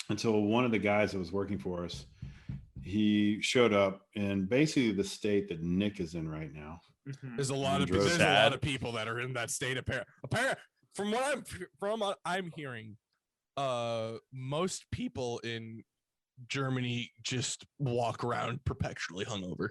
until one of the guys that was working for us, he showed up in basically the state that Nick is in right now. There's a lot of people that are in that state. Apparently, from what I'm hearing, most people in Germany just walk around perpetually hungover.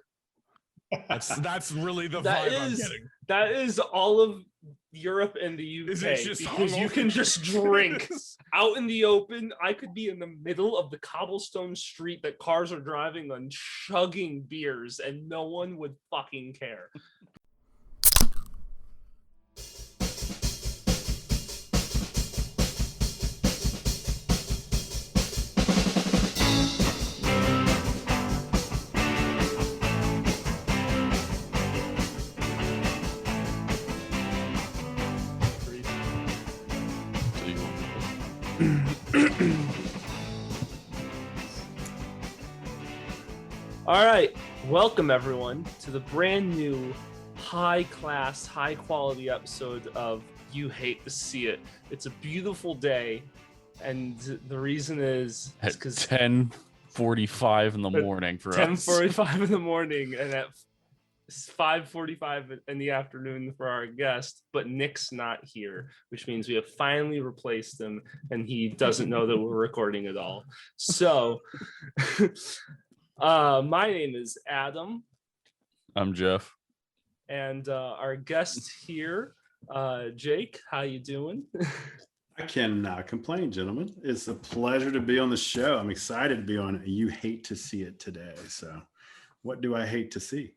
That's really the vibe I'm getting. That is all of Europe and the UK, because you can just drink out in the open. I could be in the middle of the cobblestone street that cars are driving on, chugging beers, and no one would fucking care. All right, welcome everyone to the brand new high-class, high-quality episode of You Hate to See It. It's a beautiful day, and the reason is because 10:45 in the morning for us. 10:45 in the morning, and at 5:45 in the afternoon for our guest, but Nick's not here, which means we have finally replaced him, and he doesn't know that we're recording at all. So, my name is Adam. I'm Jeff. And our guest here, Jake. How you doing? I cannot complain, gentlemen. It's a pleasure to be on the show. I'm excited to be on You Hate to See It today. So what do I hate to see?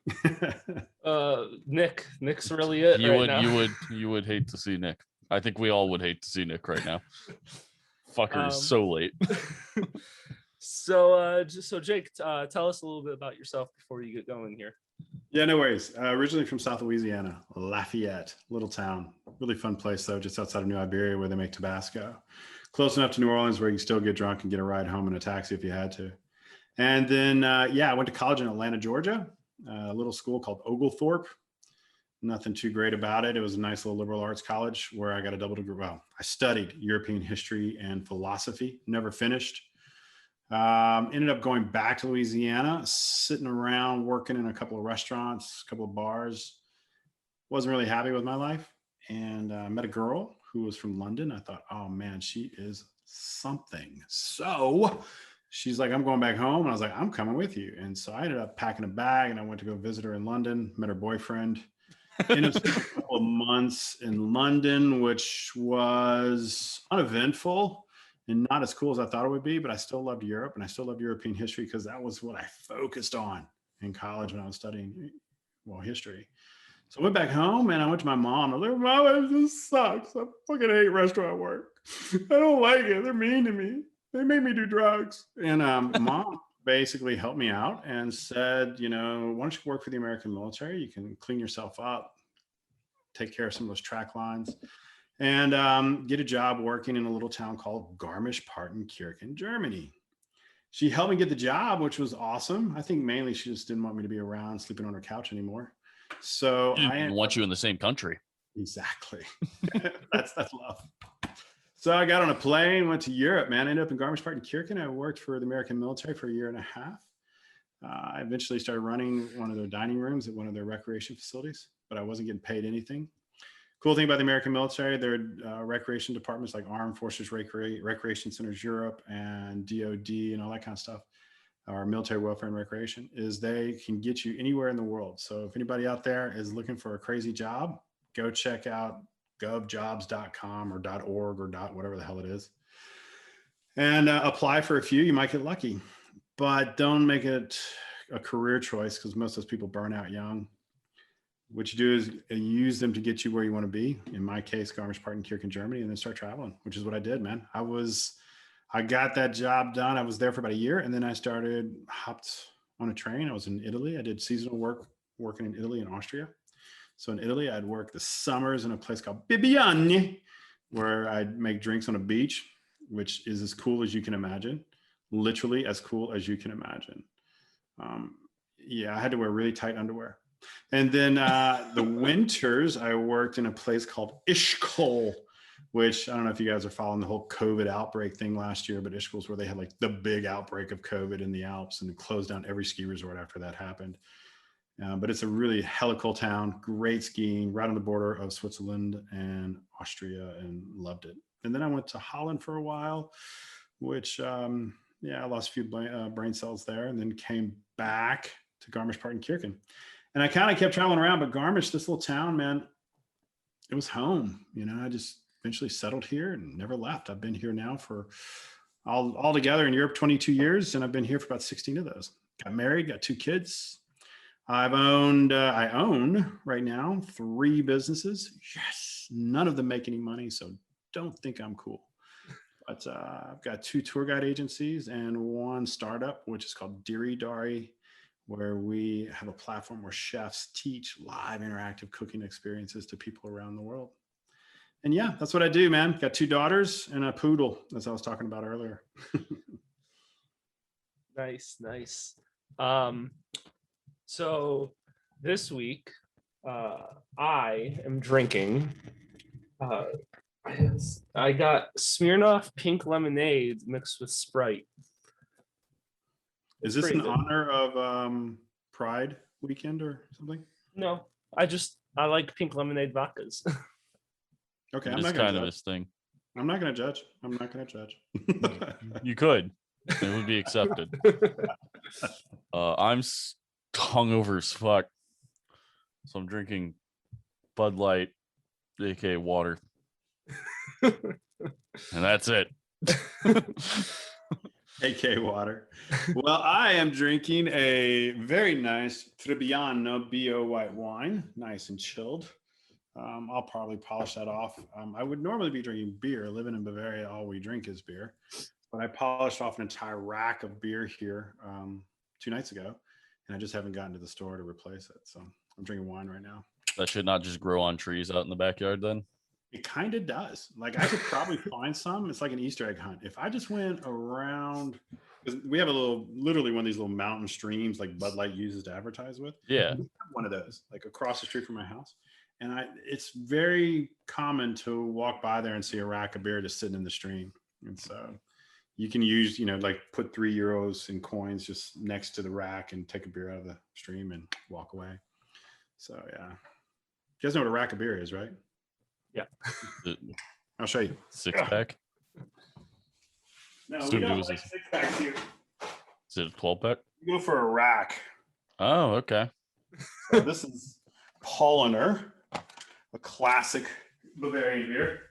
Nick's really it. You would hate to see Nick. I think we all would hate to see Nick right now. Fucker is so late. So Jake, tell us a little bit about yourself before you get going here. Yeah, no worries. Originally from South Louisiana, Lafayette, little town. Really fun place, though, just outside of New Iberia where they make Tabasco. Close enough to New Orleans where you can still get drunk and get a ride home in a taxi if you had to. And then, I went to college in Atlanta, Georgia, a little school called Oglethorpe. Nothing too great about it. It was a nice little liberal arts college where I got a double degree. Well, I studied European history and philosophy, never finished. Ended up going back to Louisiana, sitting around working in a couple of restaurants, a couple of bars. Wasn't really happy with my life, and met a girl who was from London. I thought, oh man, she is something. So she's like, I'm going back home. And I was like, I'm coming with you. And so I ended up packing a bag and I went to go visit her in London, met her boyfriend. Ended up spending a couple of months in London, which was uneventful and not as cool as I thought it would be, but I still loved Europe and I still loved European history because that was what I focused on in college when I was studying, history. So I went back home and I went to my mom. I was like, Mom, this sucks. I fucking hate restaurant work. I don't like it. They're mean to me. They made me do drugs. And Mom basically helped me out and said, why don't you work for the American military? You can clean yourself up, take care of some of those track lines, and get a job working in a little town called Garmisch-Partenkirchen, Germany. She helped me get the job, which was awesome. I think mainly she just didn't want me to be around sleeping on her couch anymore. So I didn't want you in the same country. Exactly. That's love. So I got on a plane, went to Europe, man. I ended up in Garmisch-Partenkirchen. I worked for the American military for a year and a half. I eventually started running one of their dining rooms at one of their recreation facilities, but I wasn't getting paid anything. Cool thing about the American military, their recreation departments like Armed Forces Recreation Centers Europe and DOD and all that kind of stuff, or military welfare and recreation, is they can get you anywhere in the world. So if anybody out there is looking for a crazy job, go check out govjobs.com or .org or whatever the hell it is, and apply for a few. You might get lucky, but don't make it a career choice because most of those people burn out young. What you do is use them to get you where you want to be. In my case, Garmisch-Partenkirchen, Germany, and then start traveling, which is what I did, man. I got that job done. I was there for about a year, and then I hopped on a train. I was in Italy. I did seasonal work working in Italy and Austria. So in Italy, I'd work the summers in a place called Bibbiani, where I'd make drinks on a beach, which is as cool as you can imagine, literally as cool as you can imagine. I had to wear really tight underwear. And then the winters, I worked in a place called Ischgl, which I don't know if you guys are following the whole COVID outbreak thing last year, but Ischgel's where they had like the big outbreak of COVID in the Alps and closed down every ski resort after that happened. But it's a really hella cool town, great skiing, right on the border of Switzerland and Austria, and loved it. And then I went to Holland for a while, which, I lost a few brain cells there, and then came back to Garmisch-Partenkirchen. And I kind of kept traveling around, but Garmisch, this little town, man, it was home. I just eventually settled here and never left. I've been here now for all together in Europe 22 years, and I've been here for about 16 of those. Got married, got 2 kids. I own right now 3 businesses. Yes, none of them make any money, so don't think I'm cool. But I've got 2 tour guide agencies and 1 startup, which is called Diri Dari, where we have a platform where chefs teach live interactive cooking experiences to people around the world. And yeah, that's what I do, man. Got 2 daughters and a poodle, as I was talking about earlier. Nice. So this week, I am drinking. I got Smirnoff pink lemonade mixed with Sprite. Is this in honor of Pride weekend or something? No, I like pink lemonade vodkas. Okay, I'm not kind of his thing. I'm not going to judge. You could. It would be accepted. I'm hungover as fuck, so I'm drinking Bud Light, aka water, and that's it. AK water. Well, I am drinking a very nice Trebbiano BO white wine, nice and chilled. I'll probably polish that off. I would normally be drinking beer. Living in Bavaria, all we drink is beer. But I polished off an entire rack of beer here 2 nights ago, and I just haven't gotten to the store to replace it. So I'm drinking wine right now. That should not just grow on trees out in the backyard then? It kind of does. Like I could probably find some. It's like an Easter egg hunt. If I just went around, because we have literally one of these little mountain streams like Bud Light uses to advertise with. Yeah. One of those, like across the street from my house. And it's very common to walk by there and see a rack of beer just sitting in the stream. And so you can use, like put €3 in coins just next to the rack and take a beer out of the stream and walk away. So yeah. You guys know what a rack of beer is, right? Yeah. I'll show you. 6-pack? No, we don't like 6-packs here. Is it a 12-pack? You go for a rack. Oh, okay. So this is Paulaner, a classic Bavarian beer.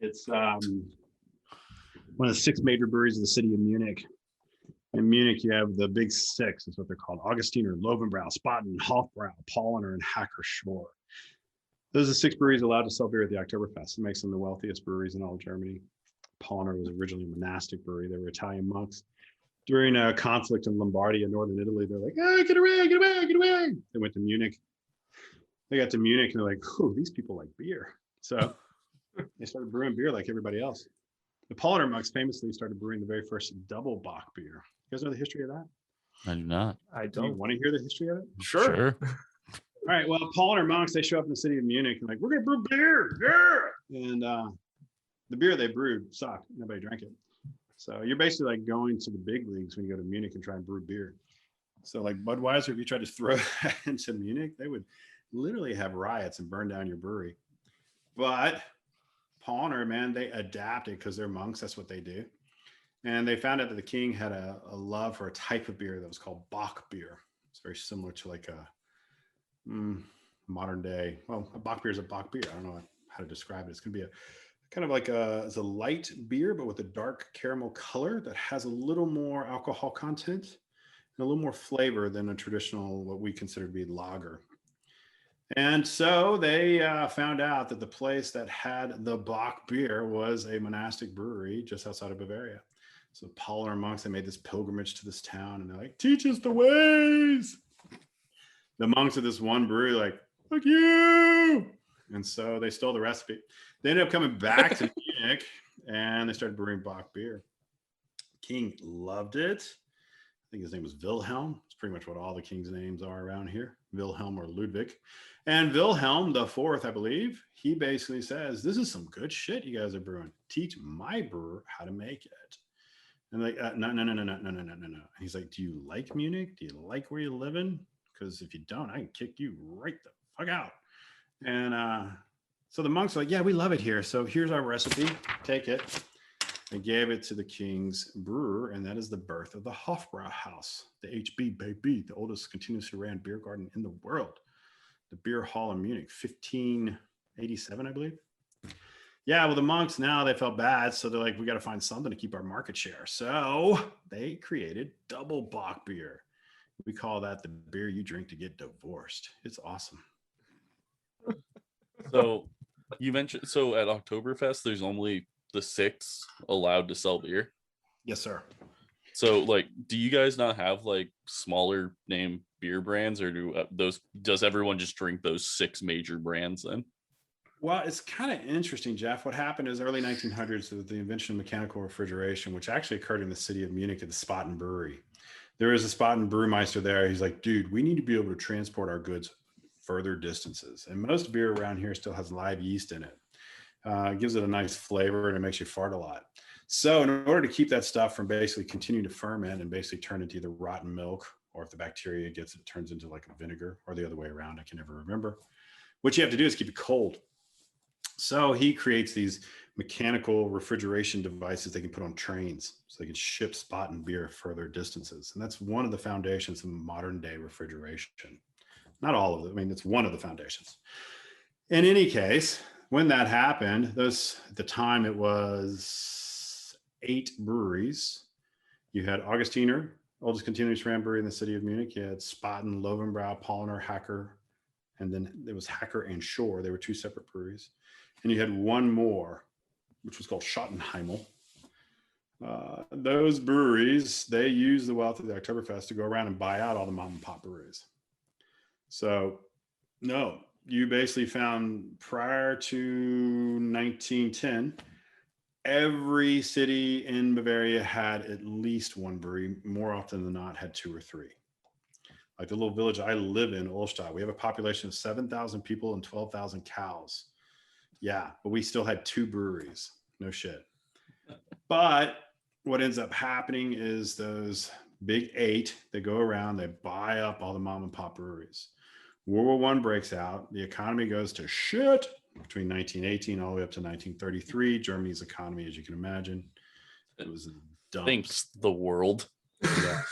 It's one of the 6 major breweries of the city of Munich. In Munich, you have the big 6, is what they're called: Augustiner, Lovenbrau, Spaten, Hofbrau, Paulaner, and Hacker Schorr. Those are the 6 breweries allowed to sell beer at the Oktoberfest. It makes them the wealthiest breweries in all of Germany. Paulaner was originally a monastic brewery. They were Italian monks. During a conflict in Lombardy in northern Italy, they're like, get away, get away, get away. They went to Munich. They got to Munich and they're like, oh, these people like beer. So they started brewing beer like everybody else. The Paulaner monks famously started brewing the very first double Bock beer. You guys know the history of that? I do not. I Do you don't. want to hear the history of it? Sure. All right. Well, Paulaner monks, they show up in the city of Munich and like, we're going to brew beer. Yeah. And the beer they brewed sucked. Nobody drank it. So you're basically like going to the big leagues when you go to Munich and try and brew beer. So like Budweiser, if you tried to throw that into Munich, they would literally have riots and burn down your brewery. But Paulaner, man, they adapted because they're monks. That's what they do. And they found out that the king had a love for a type of beer that was called Bock beer. It's very similar to like a modern day. Well, a Bock beer is a Bock beer. I don't know how to describe it. It's going to be a kind of like it's a light beer, but with a dark caramel color that has a little more alcohol content and a little more flavor than a traditional, what we consider to be lager. And so they found out that the place that had the Bock beer was a monastic brewery just outside of Bavaria. So Paulaner monks, they made this pilgrimage to this town and they're like, teach us the ways. The monks of this one brewery like, fuck you. And so they stole the recipe. They ended up coming back to Munich and they started brewing Bock beer. King loved it. think his name was Wilhelm. It's pretty much what all the kings' names are around here, Wilhelm or Ludwig. And Wilhelm the Fourth, I believe, he basically says, this is some good shit you guys are brewing. Teach my brewer how to make it. And like, no. And he's like, do you like Munich? Do you like where you live in? Because if you don't, I can kick you right the fuck out. And so the monks are like, yeah, we love it here. So here's our recipe. Take it. They gave it to the king's brewer, and that is the birth of the Hofbrauhaus, the HB baby, the oldest continuously ran beer garden in the world. The beer hall in Munich, 1587, I believe. Yeah, well, the monks now, they felt bad, so they're like, we got to find something to keep our market share. So they created double bock beer. We call that the beer you drink to get divorced. It's awesome. So you mentioned, so at Oktoberfest, there's only the 6 allowed to sell beer. Yes, sir. So, like, do you guys not have like smaller name beer brands, or does everyone just drink those 6 major brands then? Well, it's kind of interesting, Jeff. What happened is early 1900s with the invention of mechanical refrigeration, which actually occurred in the city of Munich at the Spaten Brewery. There is a Spaten brewmeister there. He's like, dude, we need to be able to transport our goods further distances. And most beer around here still has live yeast in it. It gives it a nice flavor and it makes you fart a lot. So in order to keep that stuff from basically continuing to ferment and basically turn into either rotten milk, or if the bacteria gets it, it turns into like a vinegar, or the other way around, I can never remember. What you have to do is keep it cold. So he creates these mechanical refrigeration devices they can put on trains so they can ship Spaten beer further distances. And that's one of the foundations of modern day refrigeration. Not all of it. I mean, it's one of the foundations. In any case, when that happened, at the time it was 8 breweries. You had Augustiner, oldest continuous ran brewery in the city of Munich. You had Spaten, Löwenbräu, Polliner, Hacker, and then there was Hacker and Shore. They were 2 separate breweries. And you had one more, which was called Schottenheimel. Those breweries, they used the wealth of the Oktoberfest to go around and buy out all the mom and pop breweries. So, no, you basically found prior to 1910, every city in Bavaria had at least one brewery. More often than not, had 2 or 3. Like the little village I live in, Ulstadt, we have a population of 7,000 people and 12,000 cows. Yeah, but we still had 2 breweries. No shit. But what ends up happening is those big 8, they go around, they buy up all the mom and pop breweries. World War I breaks out. The economy goes to shit between 1918 all the way up to 1933. Germany's economy, as you can imagine, it was dumb. Thanks, the world. Yeah,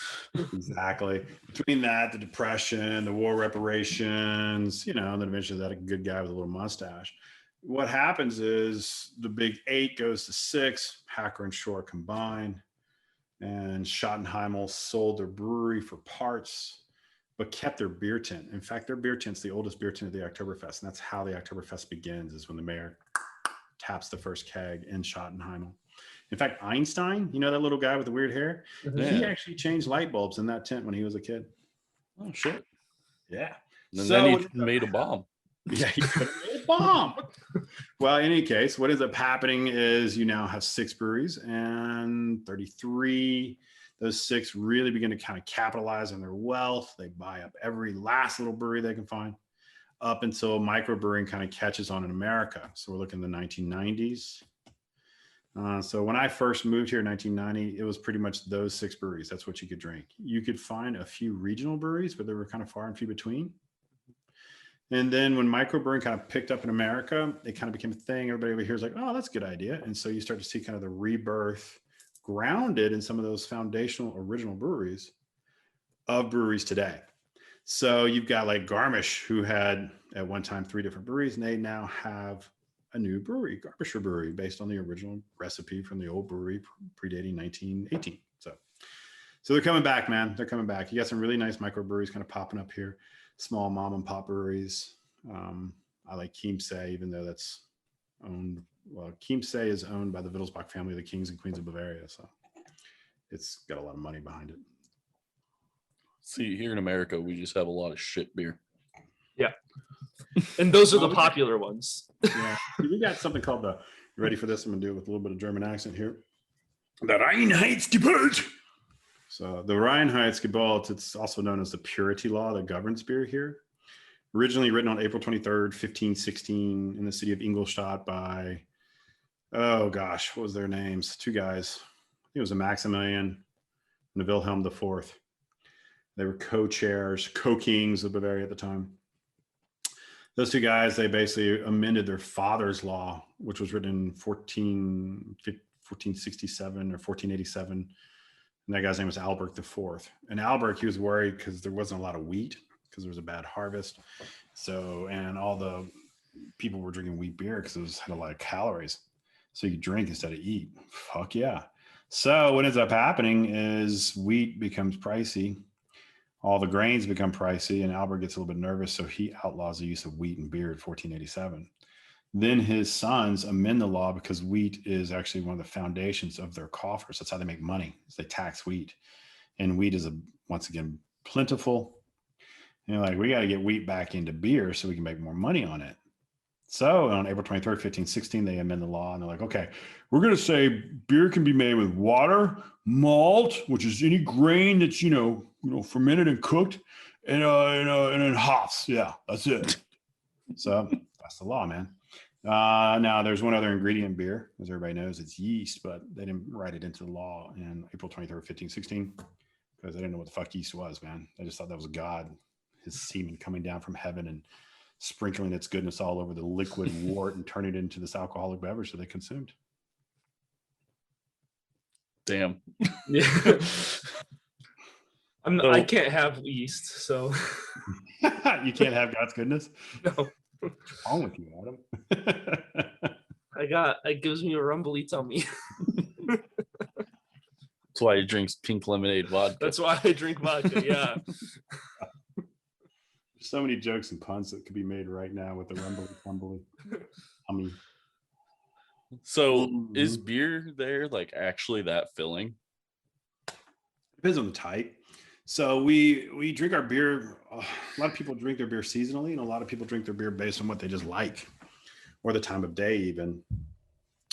exactly. Between that, the Depression, the war reparations, and then eventually that good guy with a little mustache. What happens is the big 8 goes to 6, Hacker and Shore combined, and Schottenheimel sold their brewery for parts, but kept their beer tent. In fact, their beer tent's the oldest beer tent of the Oktoberfest, and that's how the Oktoberfest begins, is when the mayor taps the first keg in Schottenheimel. In fact, Einstein, that little guy with the weird hair, he actually changed light bulbs in that tent when he was a kid. Oh, shit. Yeah. And then he made a bomb. Yeah, he could have made a bomb. Well, in any case, what ends up happening is you now have 6 breweries, and 33, those 6 really begin to kind of capitalize on their wealth. They buy up every last little brewery they can find, up until microbrewing kind of catches on in America. So we're looking in the 1990s. So when I first moved here in 1990, it was pretty much those 6 breweries. That's what you could drink. You could find a few regional breweries, but they were kind of far and few between. And then when microbrewing kind of picked up in America, it kind of became a thing. Everybody over here is like, oh, that's a good idea. And so you start to see kind of the rebirth grounded in some of those foundational original breweries of breweries today. So you've got like Garmisch, who had at one time 3 different breweries, and they now have a new brewery, Garmischer Brewery, based on the original recipe from the old brewery predating 1918. So they're coming back, man. They're coming back. You got some really nice microbreweries kind of popping up here. Small mom and pop breweries. I like Chiemsee, even though that's owned. Well, Chiemsee is owned by the Wittelsbach family, the kings and queens of Bavaria. So it's got a lot of money behind it. See, here in America, we just have a lot of shit beer. Yeah. And those are the popular ones. Yeah. We got something called you ready for this? I'm going to do it with a little bit of German accent here. The Reinheitsgebot. So the Reinheitsgebot, it's also known as the purity law that governs beer here. Originally written on April 23rd, 1516 in the city of Ingolstadt by, oh gosh, what was their names? Two guys. I think it was a Maximilian and a Wilhelm IV. They were co-chairs, co-kings of Bavaria at the time. Those two guys, they basically amended their father's law, which was written in 1467 or 1487. And that guy's name was Albert IV. And Albert, he was worried because there wasn't a lot of wheat because there was a bad harvest. So, and all the people were drinking wheat beer because it had a lot of calories. So you drink instead of eat. Fuck yeah. So what ends up happening is wheat becomes pricey. All the grains become pricey, and Albert gets a little bit nervous, so he outlaws the use of wheat in beer in 1487. Then his sons amend the law because wheat is actually one of the foundations of their coffers. That's how they make money. They tax wheat, and wheat is once again plentiful. And like, we got to get wheat back into beer so we can make more money on it. So on April 23rd, 1516, they amend the law, and they're like, okay, we're going to say beer can be made with water, malt, which is any grain that's, fermented and cooked, and then hops. Yeah, that's it. So that's the law, man. Now there's one other ingredient in beer, as everybody knows, it's yeast, but they didn't write it into the law in April 23rd, 1516, because they didn't know what the fuck yeast was, man. They just thought that was God, his semen coming down from heaven and sprinkling its goodness all over the liquid wort and turning it into this alcoholic beverage that they consumed. Damn. Yeah. I can't have yeast, so. You can't have God's goodness? No. What's wrong with you, Adam? It gives me a rumbly tummy. That's why he drinks pink lemonade vodka. That's why I drink vodka, yeah. So many jokes and puns that could be made right now with the rumbly tummy. So is beer there like actually that filling? Depends on the type. So we drink our beer. A lot of people drink their beer seasonally, and a lot of people drink their beer based on what they just like, or the time of day even.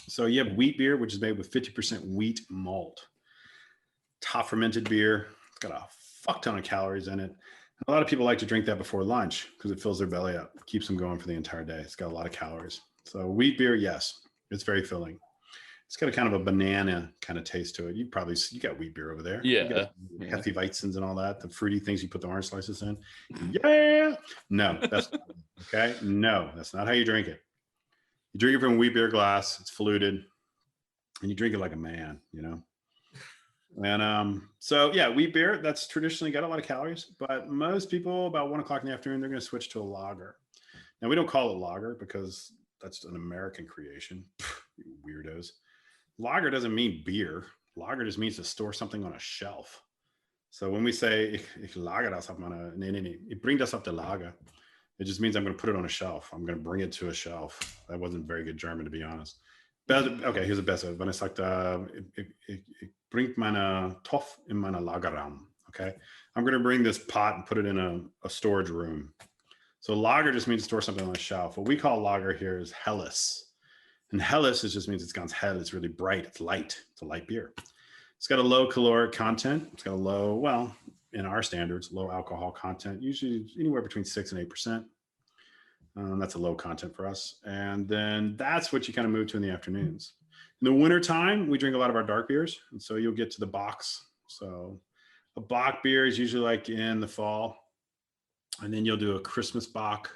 So you have wheat beer, which is made with 50% wheat malt. Top fermented beer. It's got a fuck ton of calories in it. A lot of people like to drink that before lunch because it fills their belly up, keeps them going for the entire day. It's got a lot of calories. So wheat beer, yes, it's very filling. It's got a kind of a banana kind of taste to it. You got wheat beer over there. Yeah. You got Hefeweizens and all that, the fruity things you put the orange slices in. Yeah. No, that's okay. No, that's not how you drink it. You drink it from a wheat beer glass. It's fluted, and you drink it like a man, And so yeah, wheat beer, that's traditionally got a lot of calories, but most people about 1 o'clock in the afternoon, they're going to switch to a lager. Now we don't call it lager because that's an American creation. You weirdos. Lager doesn't mean beer. Lager just means to store something on a shelf. So when we say ich lager das auf meine, ich bring das auf der Lager, it just means I'm going to put it on a shelf. I'm going to bring it to a shelf. That wasn't very good German, to be honest. Okay, here's a besser. Wenn ich sage, ich bring meine Topf in meine Lagerraum. Okay, I'm going to bring this pot and put it in a storage room. So lager just means to store something on a shelf. What we call lager here is Helles. And Helles just means it's ganz hell. It's really bright. It's light. It's a light beer. It's got a low caloric content. It's got a low, well, in our standards, low alcohol content, usually anywhere between 6 and 8%. That's a low content for us. And then that's what you kind of move to in the afternoons. In the wintertime, we drink a lot of our dark beers. And so you'll get to the Bocks. So a Bock beer is usually like in the fall. And then you'll do a Christmas Bock.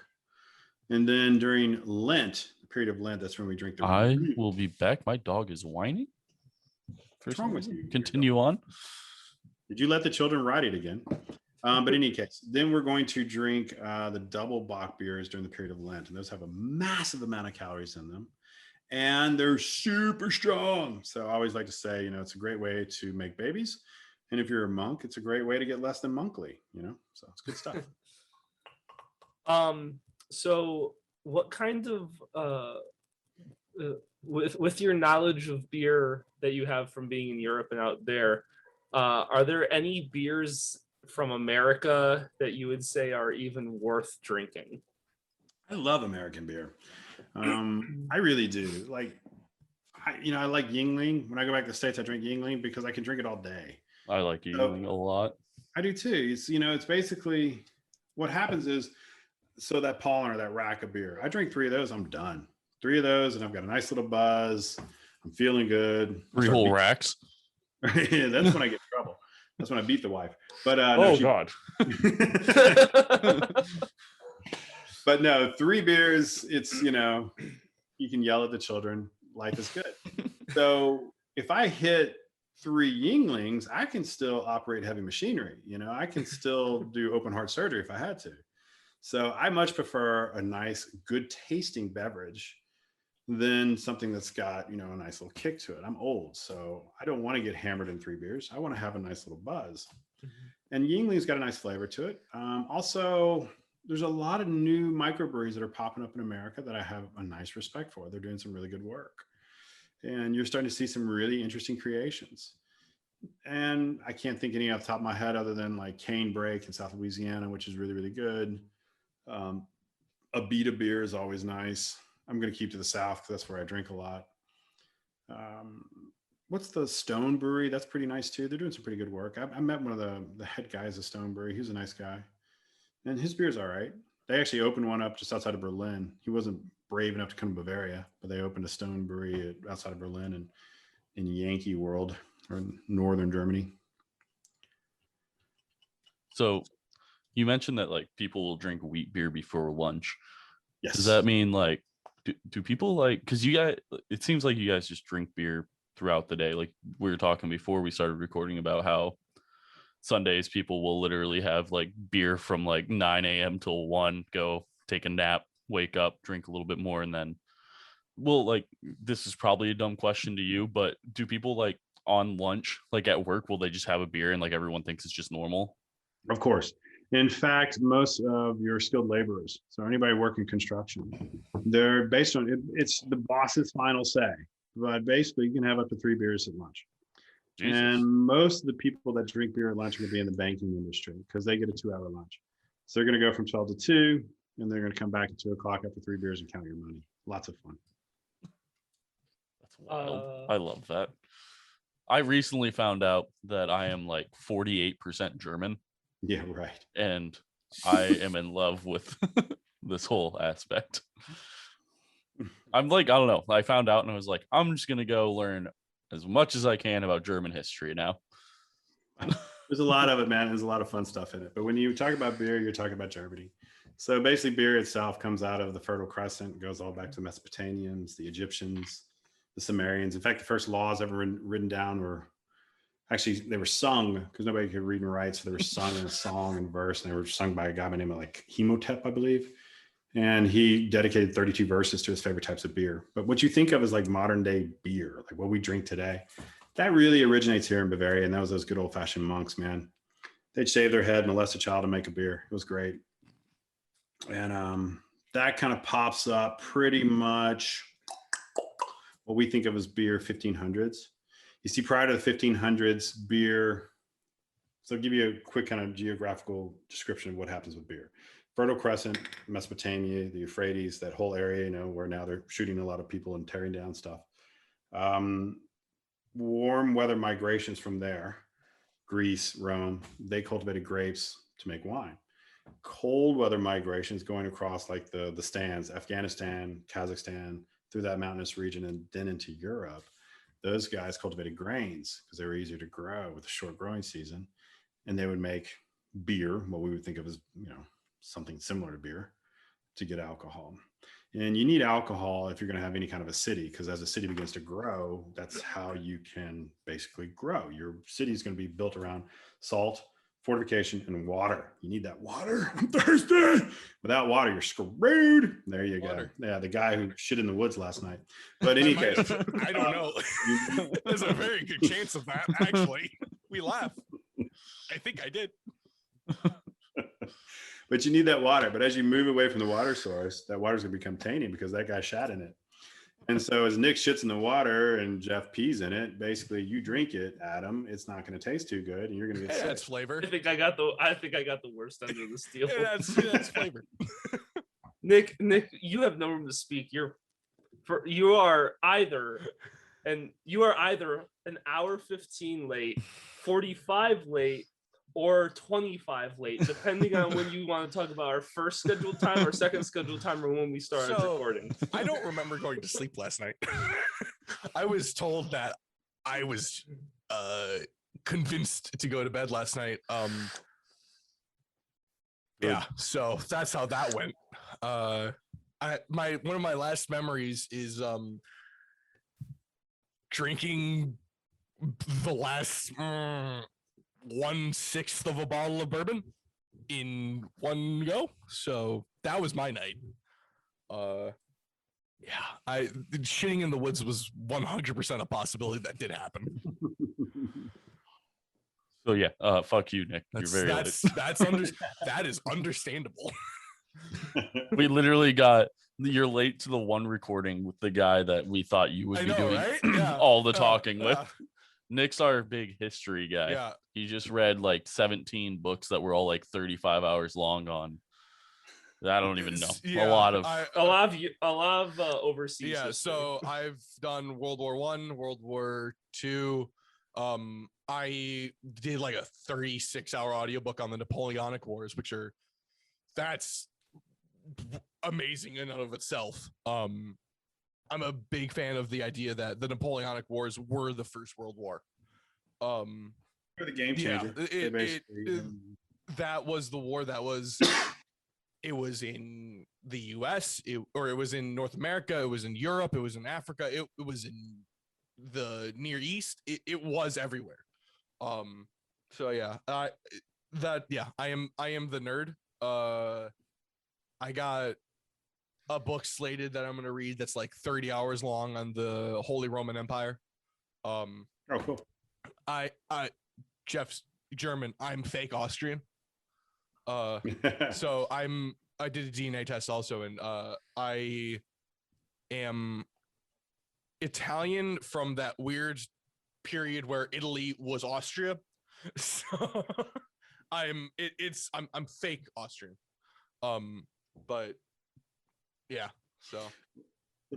And then during Lent, the period of Lent, that's when we drink the I will be back. My dog is whining. What's wrong with you? Continue on. Did you let the children ride it again? But in any case, then we're going to drink the double Bock beers during the period of Lent. And those have a massive amount of calories in them. And they're super strong. So I always like to say, it's a great way to make babies. And if you're a monk, it's a great way to get less than monkly, So it's good stuff. So what kind of with your knowledge of beer that you have from being in Europe and out there, are there any beers from America that you would say are even worth drinking? I love American beer. I really do. I like Yingling. When I go back to the States, I drink Yingling because I can drink it all day. I like Yingling a lot. I do too. It's basically what happens is, so that pollen or that rack of beer, I drink 3 of those, I'm done. 3 of those, and I've got a nice little buzz. I'm feeling good. 3 whole racks. Yeah, that's when I get in trouble. That's when I beat the wife. But God. But no, 3 beers. It's you can yell at the children. Life is good. So if I hit 3 Yinglings, I can still operate heavy machinery. I can still do open heart surgery if I had to. So I much prefer a nice, good tasting beverage than something that's got, a nice little kick to it. I'm old, so I don't want to get hammered in 3 beers. I want to have a nice little buzz. And Yingling's got a nice flavor to it. Also, there's a lot of new microbreweries that are popping up in America that I have a nice respect for. They're doing some really good work. And you're starting to see some really interesting creations. And I can't think any off the top of my head other than like Cane Break in South Louisiana, which is really, really good. Abita beer is always nice. I'm going to keep to the South because that's where I drink a lot. What's the Stone Brewery? That's pretty nice too. They're doing some pretty good work. I met one of the head guys at Stone Brewery. He was a nice guy. And his beer's all right. They actually opened one up just outside of Berlin. He wasn't brave enough to come to Bavaria, but they opened a Stone Brewery outside of Berlin and in Yankee world or northern Germany. So you mentioned that like people will drink wheat beer before lunch. Yes. Does that mean like do people like, because you guys, it seems like you guys just drink beer throughout the day. Like we were talking before we started recording about how Sundays people will literally have like beer from like 9 a.m. till 1, go take a nap, wake up, drink a little bit more, and then like this is probably a dumb question to you, but do people like on lunch, like at work, will they just have a beer and like everyone thinks it's just normal? Of course. In fact, most of your skilled laborers, so anybody working construction, they're based on it's the boss's final say, but basically you can have up to 3 beers at lunch. Jesus. And most of the people that drink beer at lunch are going to be in the banking industry because they get a 2-hour lunch. So they're going to go from 12 to 2, and they're going to come back at 2 o'clock after 3 beers and count your money. Lots of fun. That's wild. I love that. I recently found out that I am like 48% German. Yeah, right. And I am in love with this whole aspect. I'm like, I don't know. I found out and I was like, I'm just going to go learn as much as I can about German history now. There's a lot of it, man. There's a lot of fun stuff in it. But when you talk about beer, you're talking about Germany. So basically beer itself comes out of the Fertile Crescent, goes all back to the Mesopotamians, the Egyptians, the Sumerians. In fact, the first laws ever written down were actually, they were sung because nobody could read and write. So they were sung in a song and verse, and they were sung by a guy by the name of like Hemotep, I believe. And he dedicated 32 verses to his favorite types of beer. But what you think of as like modern day beer, like what we drink today, that really originates here in Bavaria. And that was those good old fashioned monks, man. They'd shave their head, molest a child, and make a beer. It was great. And that kind of pops up pretty much what we think of as beer 1500s. You see, prior to the 1500s, beer. So I'll give you a quick kind of geographical description of what happens with beer. Fertile Crescent, Mesopotamia, the Euphrates, that whole area, where now they're shooting a lot of people and tearing down stuff. Warm weather migrations from there, Greece, Rome, they cultivated grapes to make wine. Cold weather migrations going across like the stands, Afghanistan, Kazakhstan, through that mountainous region and then into Europe. Those guys cultivated grains because they were easier to grow with a short growing season. And they would make beer, what we would think of as, something similar to beer, to get alcohol. And you need alcohol if you're going to have any kind of a city, because as a city begins to grow, that's how you can basically grow. Your city is going to be built around salt, fortification, and water. You need that water. I'm thirsty. Without water, you're screwed. There you go. Yeah, the guy who shit in the woods last night. But in any case, I don't know. There's a very good chance of that. Actually, we laugh. I think I did. But you need that water. But as you move away from the water source, that water's going to become tainted because that guy shat in it. And so as Nick shits in the water and Jeff pees in it, basically you drink it, Adam, it's not going to taste too good and you're going to get sick. That's flavor. I think I got the worst end of the deal. That's flavor. Nick, you have no room to speak. You are either and you are either an hour 15 late, 45 late, or 25 late, depending on when you want to talk about our first scheduled time, our second scheduled time, or when we started recording. I don't remember going to sleep last night. I was told that I was convinced to go to bed last night. Yeah, so that's how that went. One of my last memories is drinking the last 1/6 of a bottle of bourbon in one go. So that was my night. Yeah, shitting in the woods was 100% a possibility that did happen. So yeah, fuck you, Nick. You're very late. That is understandable. We literally you're late to the one recording with the guy that we thought you would be doing right? All the talking with. Nick's our big history guy. Yeah. He just read like 17 books that were all like 35 hours long on. I don't even know. Yeah, a lot of overseas. Yeah, history. so I've done World War I, World War II. I did like a 36-hour audiobook on the Napoleonic Wars, that's amazing in and of itself. I'm a big fan of the idea that the Napoleonic Wars were the First World War. For the game changer. Yeah, that was the war that was. It was in the U.S. It was in North America. It was in Europe. It was in Africa. It was in the Near East. It was everywhere. So yeah, I am the nerd. I got a book slated that I'm going to read that's like 30 hours long on the Holy Roman Empire. Oh, cool. Jeff's German. I'm fake Austrian. So I did a DNA test also, and I am Italian from that weird period where Italy was Austria. So I'm fake Austrian. But yeah, so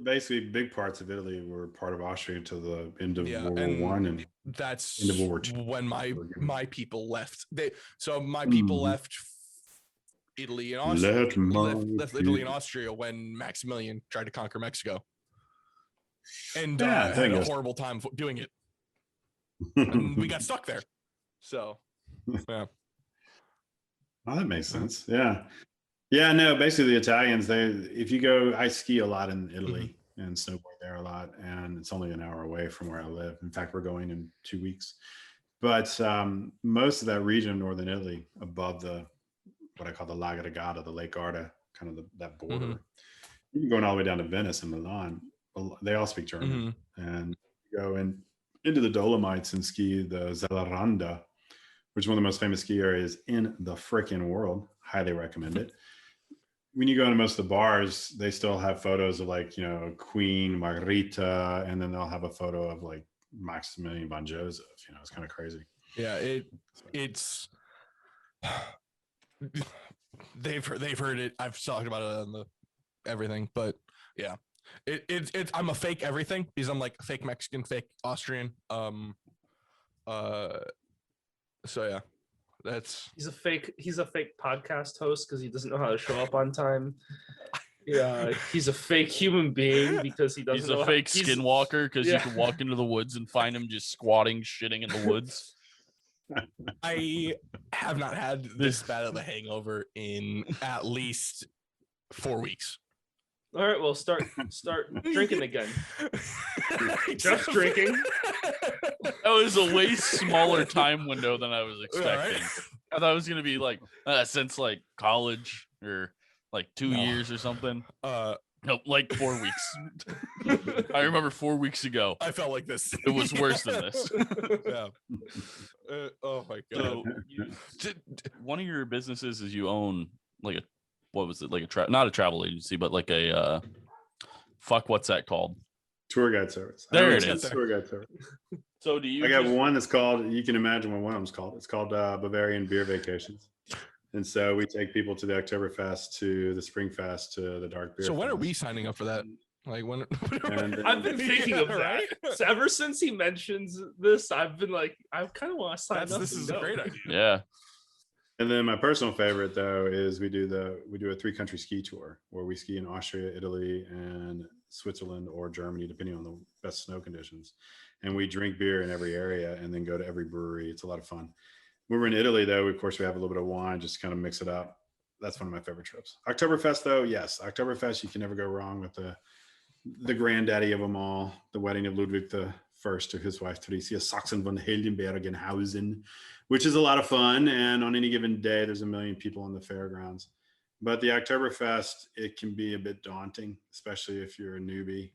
basically big parts of Italy were part of Austria until the end of World War One, and that's into World War II. When my people left. My people left Italy and Austria. Left Italy and Austria when Maximilian tried to conquer Mexico, and had a horrible time doing it. And we got stuck there. So yeah. Oh, that makes sense. Yeah. Yeah, no, basically the Italians, if you go, I ski a lot in Italy and snowboard there a lot, and it's only an hour away from where I live. In fact, we're going in 2 weeks. But most of that region of northern Italy, above what I call the Lago di Garda, the Lake Garda, kind of that border, even going all the way down to Venice and Milan, they all speak German. And you go into the Dolomites and ski the Zellaranda, which is one of the most famous ski areas in the frickin' world. Highly recommend it. When you go into most of the bars, they still have photos of Queen Margherita, and then they'll have a photo of like Maximilian von Joseph. It's kind of crazy. Yeah, it's they've heard it. I've talked about it on everything, but yeah, it's I'm a fake everything because I'm like fake Mexican, fake Austrian. So yeah. He's a fake podcast host because he doesn't know how to show up on time. Yeah, he's a fake human being because he doesn't. He's a fake skinwalker because you can walk into the woods and find him just squatting, shitting in the woods. I have not had this bad of a hangover in at least 4 weeks. All right, well, start drinking again. Just drinking. That was a way smaller time window than I was expecting. Right. I thought it was gonna be like since like college or like 2 years or something. Nope, like 4 weeks. I remember 4 weeks ago. I felt like this. It was worse than this. Yeah. Oh my god. So, one of your businesses is you own like not a travel agency, but like a what's that called? Tour guide service. There it is. Tour guide service. So do you? I got one that's called. You can imagine what one of them's called. It's called Bavarian Beer Vacations. And so we take people to the Oktoberfest, to the Springfest, to the Dark Beer. So when are we signing up for that? Like when I've been thinking of that. Right? So ever since he mentions this, I've been like, I kind of want to sign up. This is a great idea. Yeah. And then my personal favorite though is we do a 3-country ski tour where we ski in Austria, Italy, and Switzerland or Germany, depending on the best snow conditions. And we drink beer in every area and then go to every brewery. It's a lot of fun. When we're in Italy though, of course we have a little bit of wine, just kind of mix it up. That's one of my favorite trips. Oktoberfest though, yes, Oktoberfest, you can never go wrong with the granddaddy of them all, the wedding of Ludwig the First to his wife Theresia Sachsen von Heldenbergenhausen, which is a lot of fun. And on any given day, there's a million people on the fairgrounds. But the Oktoberfest, it can be a bit daunting, especially if you're a newbie.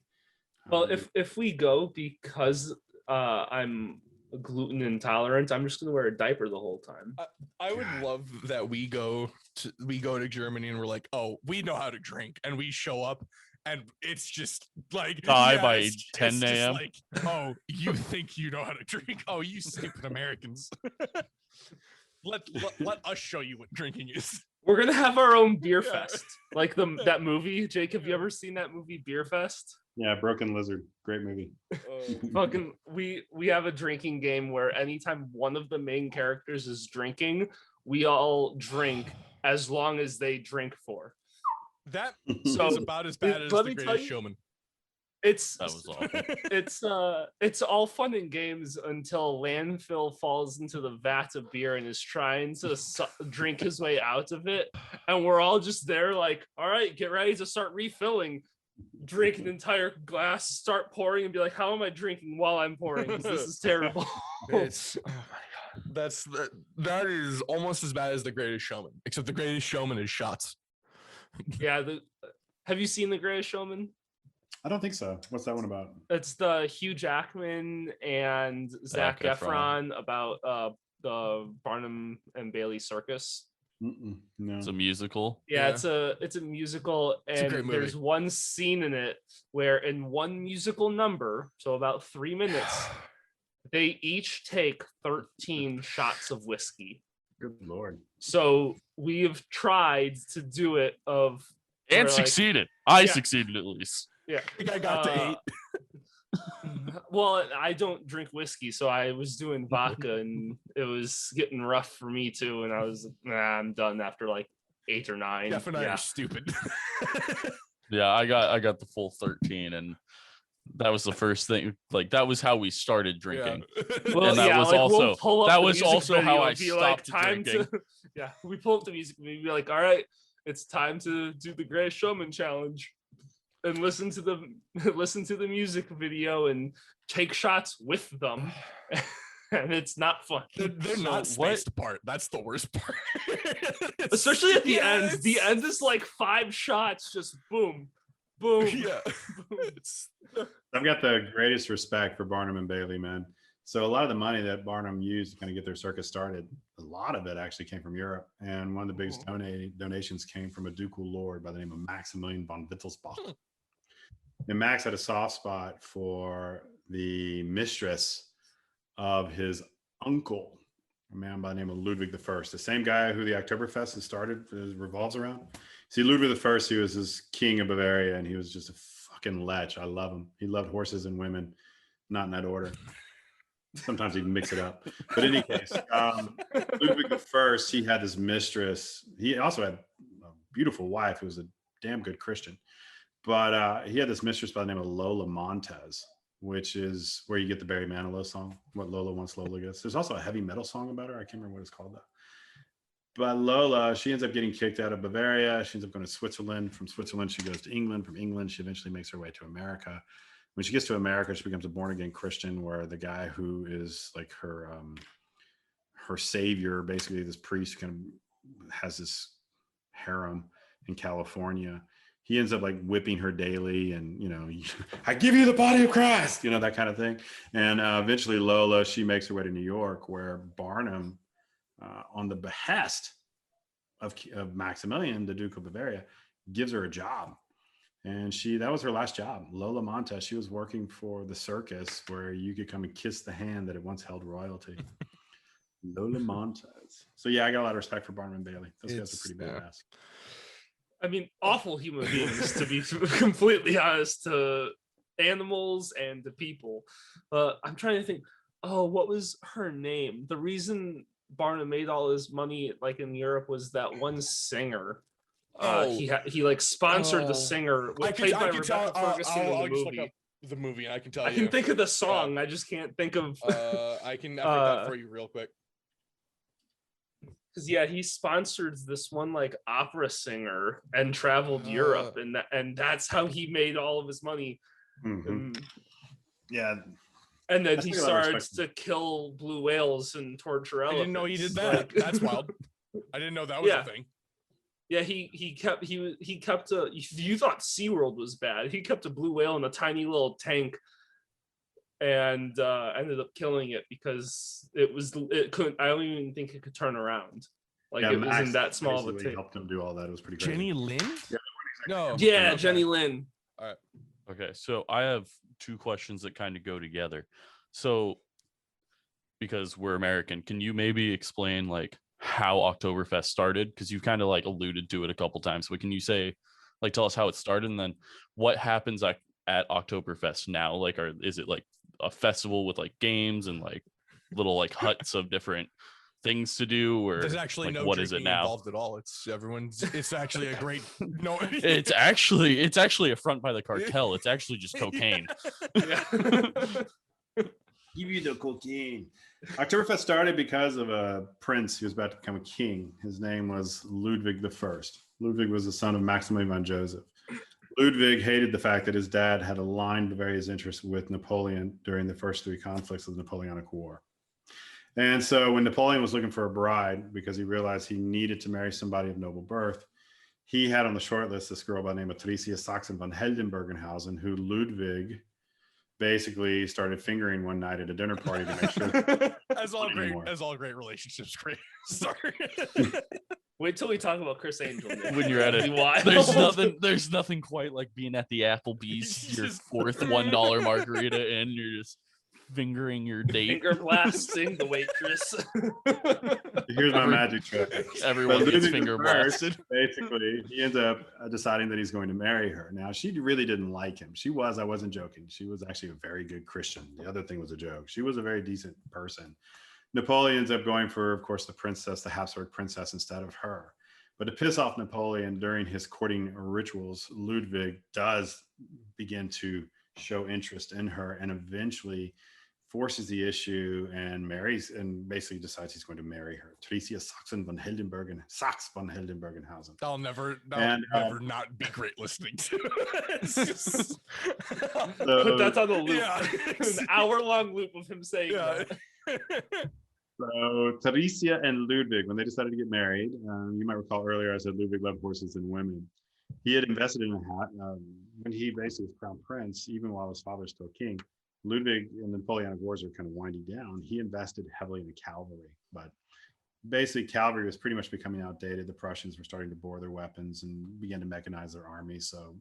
Well, if we go because I'm gluten intolerant, I'm just gonna wear a diaper the whole time. I would love that we go to Germany and we're like, oh, we know how to drink, and we show up and it's just like by 10 a.m. Like, oh, you think you know how to drink? Oh, you stupid Americans. let us show you what drinking is. We're gonna have our own beer fest, like that movie. Jake, have you ever seen that movie Beer Fest? Yeah, Broken Lizard, great movie. Fucking, we have a drinking game where anytime one of the main characters is drinking, we all drink as long as they drink for. That is about as bad as The Greatest Showman. That was awful. It's all fun and games until Landfill falls into the vat of beer and is trying to drink his way out of it, and we're all just there like, all right, get ready to start refilling. Drink an entire glass, start pouring, and be like, how am I drinking while I'm pouring? This is terrible. Oh my god, that is almost as bad as The Greatest Showman, except The Greatest Showman is shots. Yeah, have you seen The Greatest Showman? I don't think so. What's that one about? It's the Hugh Jackman and Zac Efron about the Barnum and Bailey circus. No. It's a musical. Yeah, it's a musical, and there's one scene in it where in one musical number, so about 3 minutes, they each take 13 shots of whiskey. Good Lord. So we've tried to do it and succeeded. I succeeded at least. Yeah, I think I got to 8. Well, I don't drink whiskey, so I was doing vodka, and it was getting rough for me too. And I was, I'm done after like 8 or 9. Jeff and I are stupid. Yeah, I got the full 13, and that was the first thing. Like that was how we started drinking. Yeah. Well, and that was also how I stopped drinking. We pull up the music and we'd be like, all right, it's time to do the Greatest Showman challenge. And listen to the music video and take shots with them, and it's not fun. They're not spaced apart. That's the worst part. Especially at the end. The end is like 5 shots, just boom, boom. Yeah. Boom. I've got the greatest respect for Barnum and Bailey, man. So a lot of the money that Barnum used to kind of get their circus started, a lot of it actually came from Europe. And one of the biggest donations came from a ducal lord by the name of Maximilian von Wittelsbach. And Max had a soft spot for the mistress of his uncle, a man by the name of Ludwig the First, the same guy who the Oktoberfest has started, revolves around. See, Ludwig the First, he was this king of Bavaria, and he was just a fucking lech. I love him. He loved horses and women, not in that order. Sometimes he'd mix it up. But in any case, Ludwig the First, he had this mistress. He also had a beautiful wife who was a damn good Christian. But he had this mistress by the name of Lola Montez, which is where you get the Barry Manilow song, What Lola Wants, Lola Gets. There's also a heavy metal song about her. I can't remember what it's called, though. But Lola, she ends up getting kicked out of Bavaria. She ends up going to Switzerland. From Switzerland, she goes to England. From England, she eventually makes her way to America. When she gets to America, she becomes a born-again Christian, where the guy who is like her savior, basically this priest who kind of has this harem in California, he ends up like whipping her daily, and I give you the body of Christ, that kind of thing. And eventually Lola, she makes her way to New York, where Barnum, on the behest of Maximilian, the Duke of Bavaria, gives her a job. And that was her last job. Lola Montez, she was working for the circus, where you could come and kiss the hand that had once held royalty. Lola Montez. So yeah, I got a lot of respect for Barnum and Bailey. Those guys are pretty badass. I mean, awful human beings, to be completely honest, to animals and to people. I'm trying to think. Oh, what was her name? The reason Barnum made all his money, like in Europe, was that one singer. He like sponsored the singer, played by Rebecca Ferguson in the movie. The movie, and I can tell I can think of the song. I just can't think of. I can pick that for you real quick. Because he sponsored this one like opera singer and traveled Europe, and that's how he made all of his money. Yeah. And then he started to kill blue whales and torture elephants. I didn't know he did that. That's wild. I didn't know that was a thing. Yeah, he kept you thought SeaWorld was bad. He kept a blue whale in a tiny little tank and ended up killing it because it couldn't. I don't even think it could turn around. Like it wasn't that small of a tank. Helped him do all that. It was pretty crazy. Jenny Lynn? No. Yeah, Jenny Lynn. All right. Okay, so I have two questions that kind of go together. So, because we're American, can you maybe explain like how Oktoberfest started? Because you've kind of like alluded to it a couple times. But can you say, like, tell us how it started, and then what happens at Oktoberfest now? Like, is it like a festival with like games and like little like huts of different things to do, or there's actually like, no what is it now involved at all? It's actually a great no. it's actually a front by the cartel. It's actually just cocaine. Give you the cocaine. Oktoberfest started because of a prince who was about to become a king. His name was Ludwig I. Ludwig was the son of Maximilian von Joseph. Ludwig hated the fact that his dad had aligned Bavaria's interests with Napoleon during the first three conflicts of the Napoleonic War. And so when Napoleon was looking for a bride, because he realized he needed to marry somebody of noble birth, he had on the short list this girl by the name of Theresia Sachsen von Heldenbergenhausen, who Ludwig basically started fingering one night at a dinner party to make sure. as all great relationships, great. Sorry. Wait till we talk about Chris Angel. When you're at it, there's nothing quite like being at the Applebee's, your fourth $1 margarita, and you're just fingering your date, finger blasting the waitress. Here's my magic trick. Everyone gets finger blasted. Basically, he ends up deciding that he's going to marry her. Now, she really didn't like him. I wasn't joking. She was actually a very good Christian. The other thing was a joke. She was a very decent person. Napoleon ends up going for, of course, the Habsburg princess instead of her. But to piss off Napoleon during his courting rituals, Ludwig does begin to show interest in her and eventually forces the issue and marries, and basically decides he's going to marry her. Theresia Sachsen von Heldenbergenhausen. I'll never not be great listening to. Put that on the loop. Yeah. An hour-long loop of him saying that. So Theresia and Ludwig, when they decided to get married, you might recall earlier I said Ludwig loved horses and women. He had invested in a hat when he basically was crown prince, even while his father was still king. Ludwig and the Napoleonic Wars are kind of winding down. He invested heavily in the cavalry, but basically cavalry was pretty much becoming outdated. The Prussians were starting to bore their weapons and began to mechanize their army. So,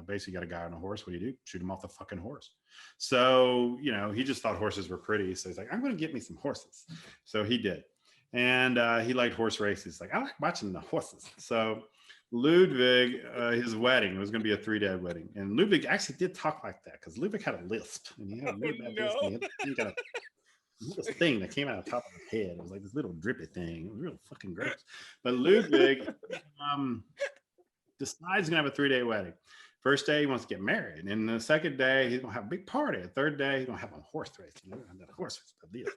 basically got a guy on a horse. What do? Shoot him off the fucking horse. So, he just thought horses were pretty. So he's like, I'm going to get me some horses. So he did. And he liked horse races. Like, I like watching the horses. So Ludwig, his wedding was going to be a 3-day wedding. And Ludwig actually did talk like that because Ludwig had a lisp. And he had a he got this thing that came out of the top of his head. It was like this little drippy thing. It was real fucking gross. But Ludwig decides he's going to have a 3-day wedding. First day, he wants to get married. And the second day, he's going to have a big party. The third day, he's going to have a horse race. That horse race, the lisp.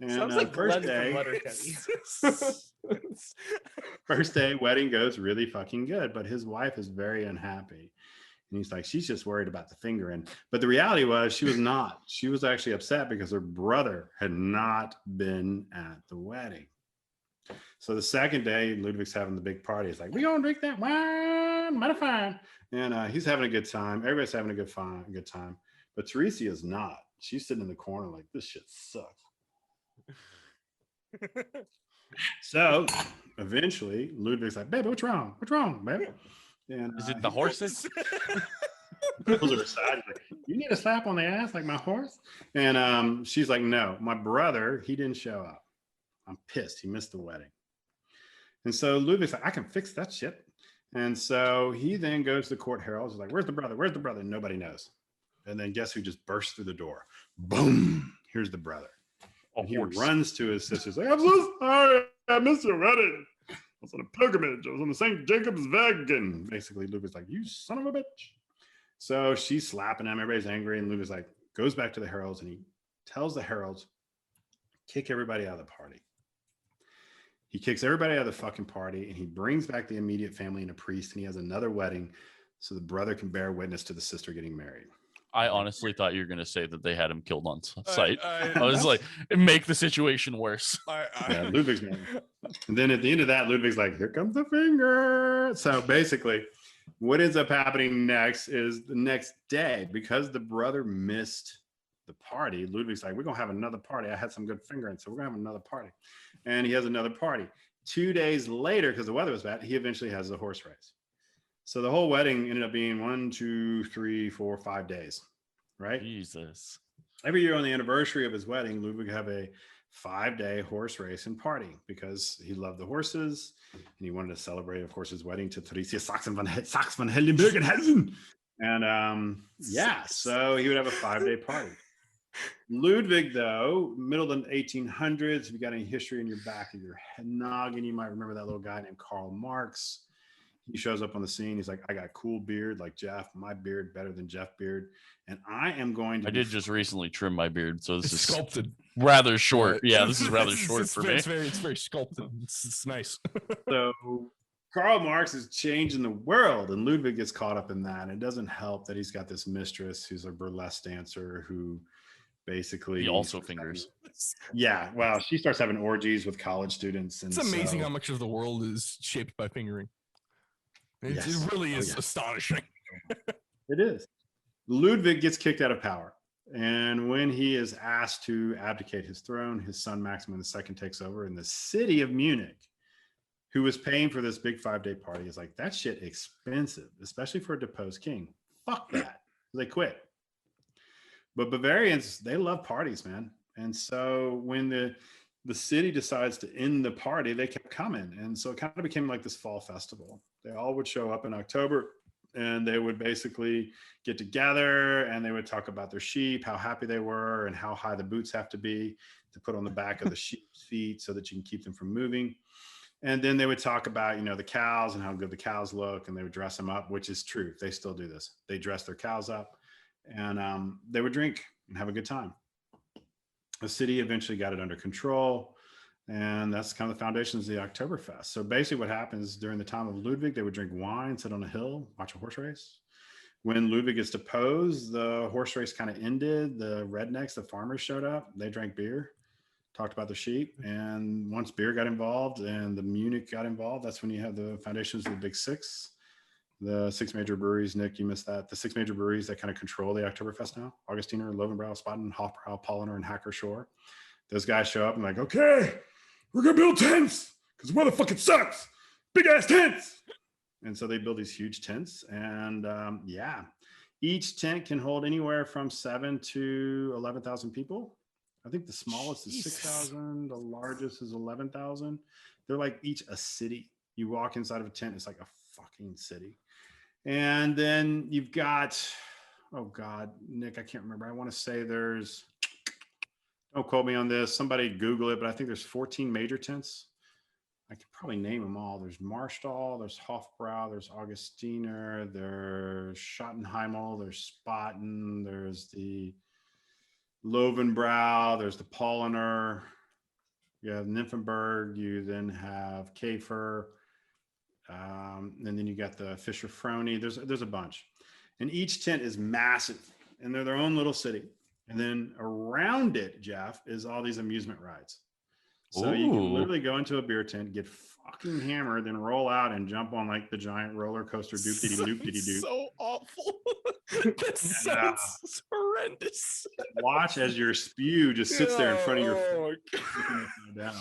And sounds like first day, first day, wedding goes really fucking good. But his wife is very unhappy. And he's like, she's just worried about the fingering. But the reality was she was not. She was actually upset because her brother had not been at the wedding. So the second day, Ludwig's having the big party. He's like, we gonna drink that wine, mighty fine. And he's having a good time. Everybody's having a good time. But Theresia is not. She's sitting in the corner like, this shit sucks. So eventually, Ludwig's like, baby, what's wrong? What's wrong, baby? And, is it the horses? Pulls her aside, like, you need a slap on the ass like my horse? And she's like, no, my brother, he didn't show up. I'm pissed. He missed the wedding. And so Ludwig's like, I can fix that shit. And so he then goes to the court heralds, like, where's the brother? Where's the brother? And nobody knows. And then guess who just bursts through the door? Boom! Here's the brother. And he runs to his sister's like, I'm so sorry, I missed your wedding. I was on a pilgrimage. I was on the St. Jacob's Weg. And basically Ludwig's like, you son of a bitch. So she's slapping him. Everybody's angry. And Ludwig's like, goes back to the heralds and he tells the heralds, kick everybody out of the party. He kicks everybody out of the fucking party and he brings back the immediate family and a priest and he has another wedding so the brother can bear witness to the sister getting married. I honestly thought you were going to say that they had him killed on sight. I was like, make the situation worse. Yeah, Ludwig's man. And then at the end of that, Ludwig's like, here comes the finger. So basically, what ends up happening next is the next day, because the brother missed the party, Ludwig's like, we're going to have another party. I had some good fingering, so we're going to have another party. And he has another party. 2 days later, because the weather was bad, he eventually has a horse race. So the whole wedding ended up being 1, 2, 3, 4, 5 days, right? Jesus. Every year on the anniversary of his wedding, Ludwig would have a 5-day horse race and party because he loved the horses and he wanted to celebrate, of course, his wedding to Theresia Sax von Hellenberg and Hessen. And so he would have a 5-day party. Ludwig, though, middle of the 1800s, if you got any history in your back of your noggin, you might remember that little guy named Karl Marx. He shows up on the scene. He's like, I got a cool beard like Jeff. My beard better than Jeff beard. And I am going to... I did just recently trim my beard, so this is sculpted. Rather short. Yeah, this is rather short for me. It's very sculpted. It's nice. So Karl Marx is changing the world, and Ludwig gets caught up in that. It doesn't help that he's got this mistress who's a burlesque dancer who basically... He also fingers. Yeah, well, she starts having orgies with college students. And it's amazing how much of the world is shaped by fingering. It really is astonishing. It is. Ludwig gets kicked out of power. And when he is asked to abdicate his throne, his son Maximilian II takes over. In the city of Munich, who was paying for this big 5-day party, is like, that shit expensive, especially for a deposed king. Fuck that. They quit. But Bavarians, they love parties, man. And so when the city decides to end the party, they kept coming. And so it kind of became like this fall festival. They all would show up in October and they would basically get together and they would talk about their sheep, how happy they were and how high the boots have to be to put on the back of the sheep's feet so that you can keep them from moving. And then they would talk about, the cows and how good the cows look, and they would dress them up, which is true. They still do this. They dress their cows up and they would drink and have a good time. The city eventually got it under control. And that's kind of the foundations of the Oktoberfest. So basically what happens during the time of Ludwig, they would drink wine, sit on a hill, watch a horse race. When Ludwig gets deposed, the horse race kind of ended. The rednecks, the farmers showed up. They drank beer, talked about their sheep. And once beer got involved and the Munich got involved, that's when you have the foundations of the Big Six. The 6 major breweries, Nick, you missed that. The 6 major breweries that kind of control the Oktoberfest now: Augustiner, Löwenbräu, Spaten, Hofbrau, Paulaner, and Hacker Shore. Those guys show up and like, okay, we're going to build tents because weather fucking sucks. Big ass tents. And so they build these huge tents. And each tent can hold anywhere from 7 to 11,000 people. I think the smallest is 6,000. The largest is 11,000. They're like each a city. You walk inside of a tent, it's like a fucking city. And then you've got, oh God, Nick, I can't remember. I want to say there's, don't quote me on this. Somebody Google it, but I think there's 14 major tents. I could probably name them all. There's Marstall, there's Hofbrau, there's Augustiner, there's Schottenheimel, there's Spaten, there's the Löwenbräu, there's the Paulaner, you have Nymphenburg, you then have Käfer, and then you got the Fischer Froni. There's a bunch. And each tent is massive, and they're their own little city. And then around it, Jeff, is all these amusement rides. So you can literally go into a beer tent, get fucking hammered, then roll out and jump on like the giant roller coaster doop-diddy-doop-diddy-doop. So awful. That sounds horrendous. Watch as your spew just sits there in front of your down.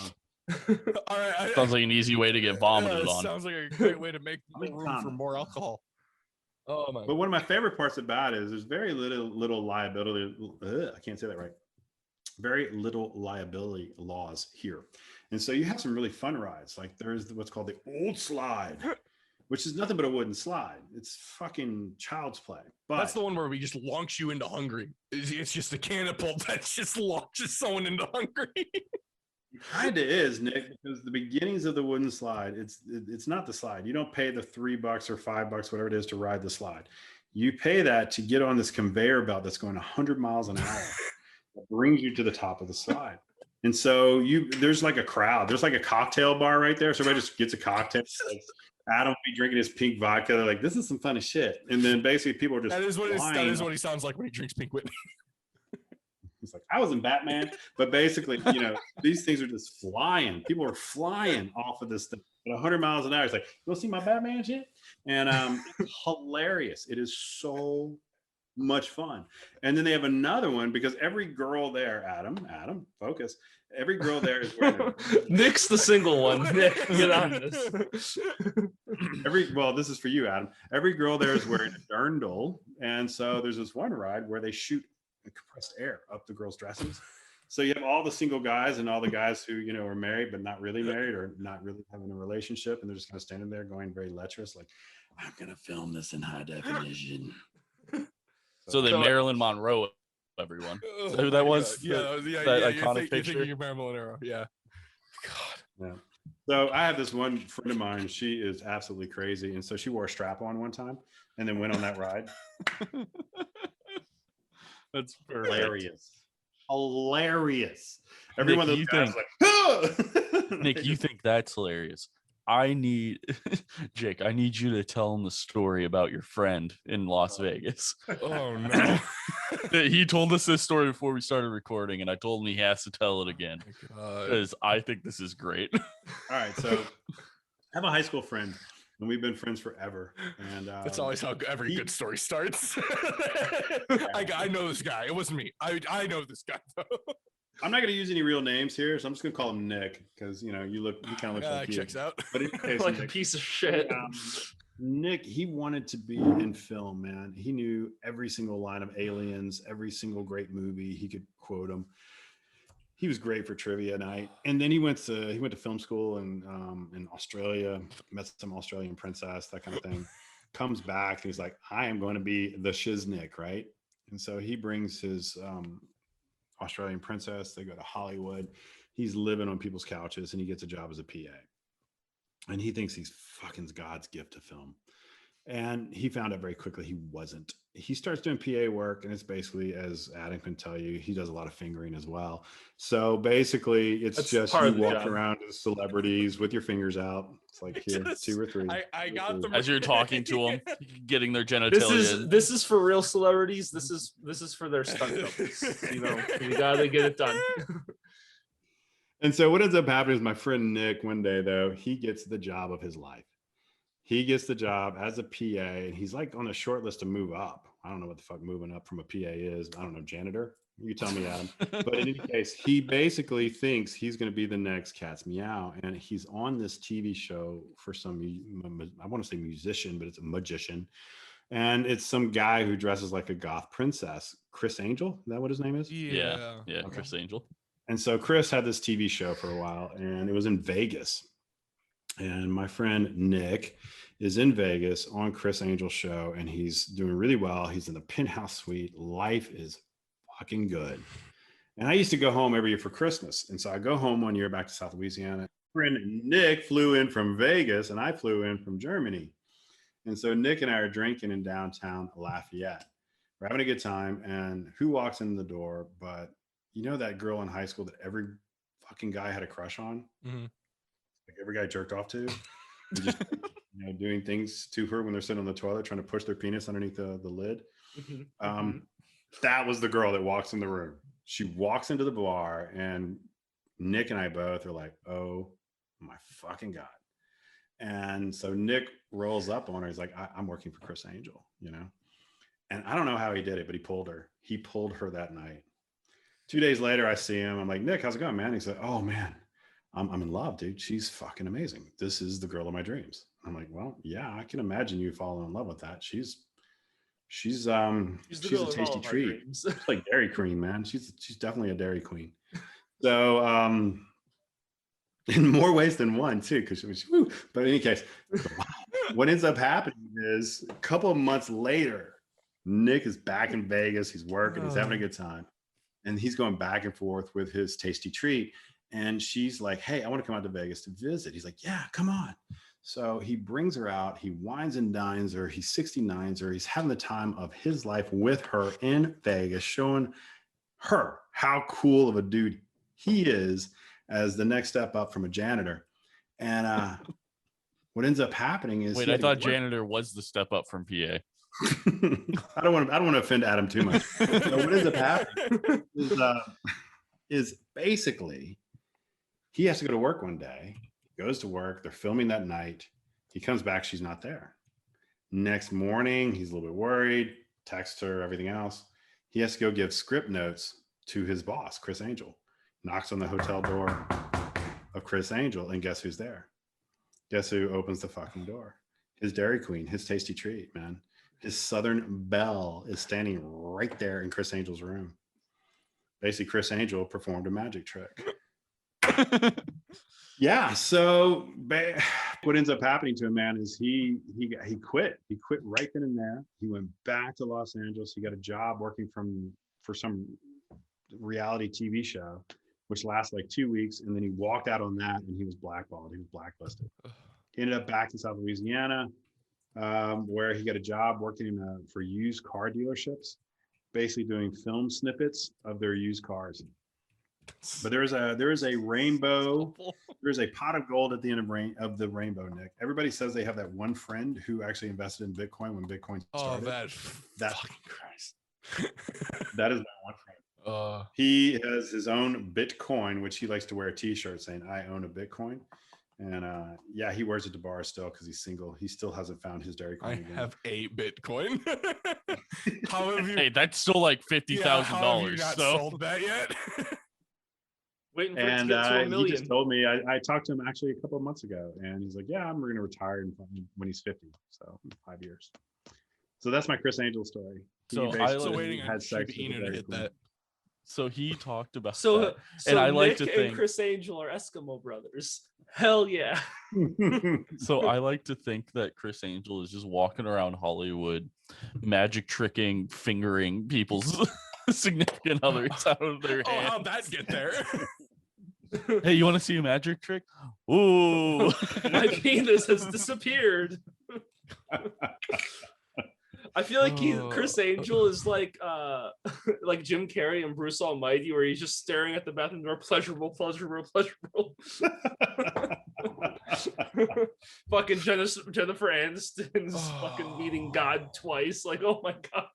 All right. Sounds like an easy way to get vomited on. Sounds like a great way to make room for more alcohol. Oh my! But one of my favorite parts about it is there's very little liability. I can't say that right. Very little liability laws here, and so you have some really fun rides. Like there's what's called the Old Slide, which is nothing but a wooden slide. It's fucking child's play. But that's the one where we just launch you into Hungary. It's just a catapult that just launches someone into Hungary. It kind of is, Nick, because the beginnings of the wooden slide, it's not the slide. You don't pay the $3 or $5, whatever it is, to ride the slide. You pay that to get on this conveyor belt that's going 100 miles an hour that brings you to the top of the slide. And so there's like a crowd. There's like a cocktail bar right there. So everybody just gets a cocktail. Like, Adam will be drinking his pink vodka. They're like, this is some funny shit. And then basically people are just that is what he sounds like when he drinks Pink Whitney. He's like, I was in Batman. But basically, these things are just flying. People are flying off of this thing at 100 miles an hour. It's like, you want to see my Batman shit? And it's hilarious. It is so much fun. And then they have another one because every girl there, Adam, focus. Every girl there is wearing Nick's the single one. Nick, get on this. This is for you, Adam. Every girl there is wearing a dirndl. And so there's this one ride where they shoot compressed air up the girls' dresses. So you have all the single guys and all the guys who, are married, but not really married or not really having a relationship. And they're just kind of standing there going very lecherous, like, I'm going to film this in high definition. So they Marilyn Monroe everyone. Is that who that was? That iconic picture. You're Marilyn Monroe. Yeah. God. Yeah. So I have this one friend of mine. She is absolutely crazy. And so she wore a strap on one time and then went on that ride. That's hilarious. Everyone Nick, that's like, ah! Nick, you think that's hilarious? Jake, I need you to tell him the story about your friend in Las Vegas. Oh no. He told us this story before we started recording, and I told him he has to tell it again because I think this is great. All right, so I have a high school friend, and we've been friends forever. And that's always how every good story starts. I know this guy. It wasn't me. I know this guy though. I'm not going to use any real names here, so I'm just going to call him Nick because you kind of look like you. Checks out. But in case, like Nick, a piece of shit. Nick, he wanted to be in film, man. He knew every single line of Aliens, every single great movie. He could quote them. He was great for trivia night, and then he went to film school in Australia. Met some Australian princess, that kind of thing. Comes back and he's like, I am going to be the shiznick, right? And so he brings his Australian princess. They go to Hollywood. He's living on people's couches and he gets a job as a PA. And he thinks he's fucking God's gift to film. And he found out very quickly he wasn't. He starts doing PA work, and it's basically, as Adam can tell you, he does a lot of fingering as well. So basically, it's just you walk around as celebrities with your fingers out. It's like here, 2 or 3. I got them as you're talking to them, getting their genitalia. This is for real celebrities. This is for their stunt doubles. You gotta get it done. And so what ends up happening is my friend Nick, one day though, he gets the job of his life. He gets the job as a PA, and he's like on a short list to move up. I don't know what the fuck moving up from a PA is. I don't know, janitor. You tell me, Adam. But in any case, he basically thinks he's going to be the next Cat's Meow, and he's on this TV show for some, I want to say musician, but it's a magician. And it's some guy who dresses like a goth princess. Chris Angel, is that what his name is? Yeah, okay. Chris Angel. And so Chris had this TV show for a while, and it was in Vegas. And my friend Nick is in Vegas on Chris Angel's show, and he's doing really well. He's in the penthouse suite. Life is fucking good. And I used to go home every year for Christmas. And so I go home one year back to South Louisiana. My friend Nick flew in from Vegas, and I flew in from Germany. And so Nick and I are drinking in downtown Lafayette. We're having a good time. And who walks in the door? But you know that girl in high school that every fucking guy had a crush on? Mm-hmm. Like every guy jerked off to? Just, doing things to her when they're sitting on the toilet, trying to push their penis underneath the lid. Mm-hmm. That was the girl that walks in the room. She walks into the bar, and Nick and I both are like, oh my fucking God. And so Nick rolls up on her. He's like, I'm working for Chris Angel, And I don't know how he did it, but he pulled her. He pulled her that night. 2 days later, I see him. I'm like, Nick, how's it going, man? He said, oh man, I'm in love, dude. She's fucking amazing. This is the girl of my dreams. I'm like, well, yeah, I can imagine you falling in love with that. She's a tasty treat. It's like Dairy Queen, man. She's definitely a Dairy Queen. So in more ways than one too, because she was. Woo. But in any case, what ends up happening is a couple of months later, Nick is back in Vegas. He's working. He's having a good time. And he's going back and forth with his tasty treat. And she's like, hey, I want to come out to Vegas to visit. He's like, yeah, come on. So he brings her out. He wines and dines her. He 69s her. He's having the time of his life with her in Vegas, showing her how cool of a dude he is as the next step up from a janitor. And what ends up happening is, wait, I thought janitor was the step up from PA. I don't want to offend Adam too much. So what ends up happening is basically he has to go to work one day. He goes to work. They're filming that night. He comes back. She's not there. Next morning, he's a little bit worried. Texts her, everything else. He has to go give script notes to his boss, Chris Angel. Knocks on the hotel door of Chris Angel, and guess who's there? Guess who opens the fucking door? His Dairy Queen, his tasty treat, man. His Southern Belle is standing right there in Chris Angel's room. Basically, Chris Angel performed a magic trick. Yeah. So what ends up happening to him, man, is he quit. He quit right then and there. He went back to Los Angeles. He got a job working for some reality TV show, which lasted like 2 weeks. And then he walked out on that and he was blackballed. He was blacklisted. He ended up back in South Louisiana, where he got a job working for used car dealerships, basically doing film snippets of their used cars. But there is a rainbow. There's a pot of gold at the end of the rainbow, Nick. Everybody says they have that one friend who actually invested in Bitcoin when Bitcoin started. That fucking Christ. That is my one friend. He has his own Bitcoin, which he likes to wear a T-shirt saying "I own a Bitcoin." And yeah, he wears it to bars still because he's single. He still hasn't found his Dairy Queen. I have a Bitcoin. How have you? Hey, that's still like $50,000. How have you not sold that yet? Waiting for it to get to $1 million. He just told me. I talked to him actually a couple of months ago, and he's like, "Yeah, I'm going to retire when he's 50, so 5 years." So that's my Chris Angel story. So I was waiting on Shiba Inu to hit that. So he talked about that. And I like Nick to think and Chris Angel are Eskimo brothers. Hell yeah. So I like to think that Chris Angel is just walking around Hollywood, magic tricking, fingering people's significant others out of their hands. Oh, how'd that get there? Hey, you want to see a magic trick? Ooh. My penis has disappeared. I feel like Chris Angel is like Jim Carrey and Bruce Almighty, where he's just staring at the bathroom door, pleasurable. Fucking Jennifer Aniston's fucking meeting God twice. Like, oh my god.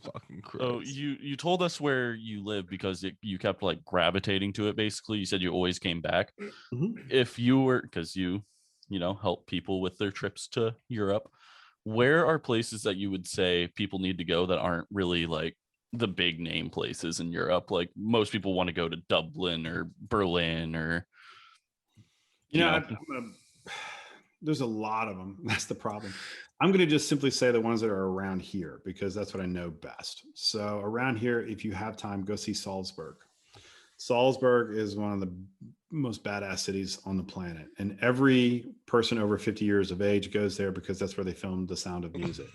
Fucking Christ. So you told us where you live because you kept like gravitating to it. Basically, you said you always came back. Mm-hmm. If you were, because you help people with their trips to Europe, where are places that you would say people need to go that aren't really like the big name places in Europe? Like most people want to go to Dublin or Berlin or there's a lot of them. That's the problem. I'm going to just simply say the ones that are around here because that's what I know best. So around here, if you have time, go see Salzburg. Salzburg is one of the most badass cities on the planet. And every person over 50 years of age goes there because that's where they filmed The Sound of Music.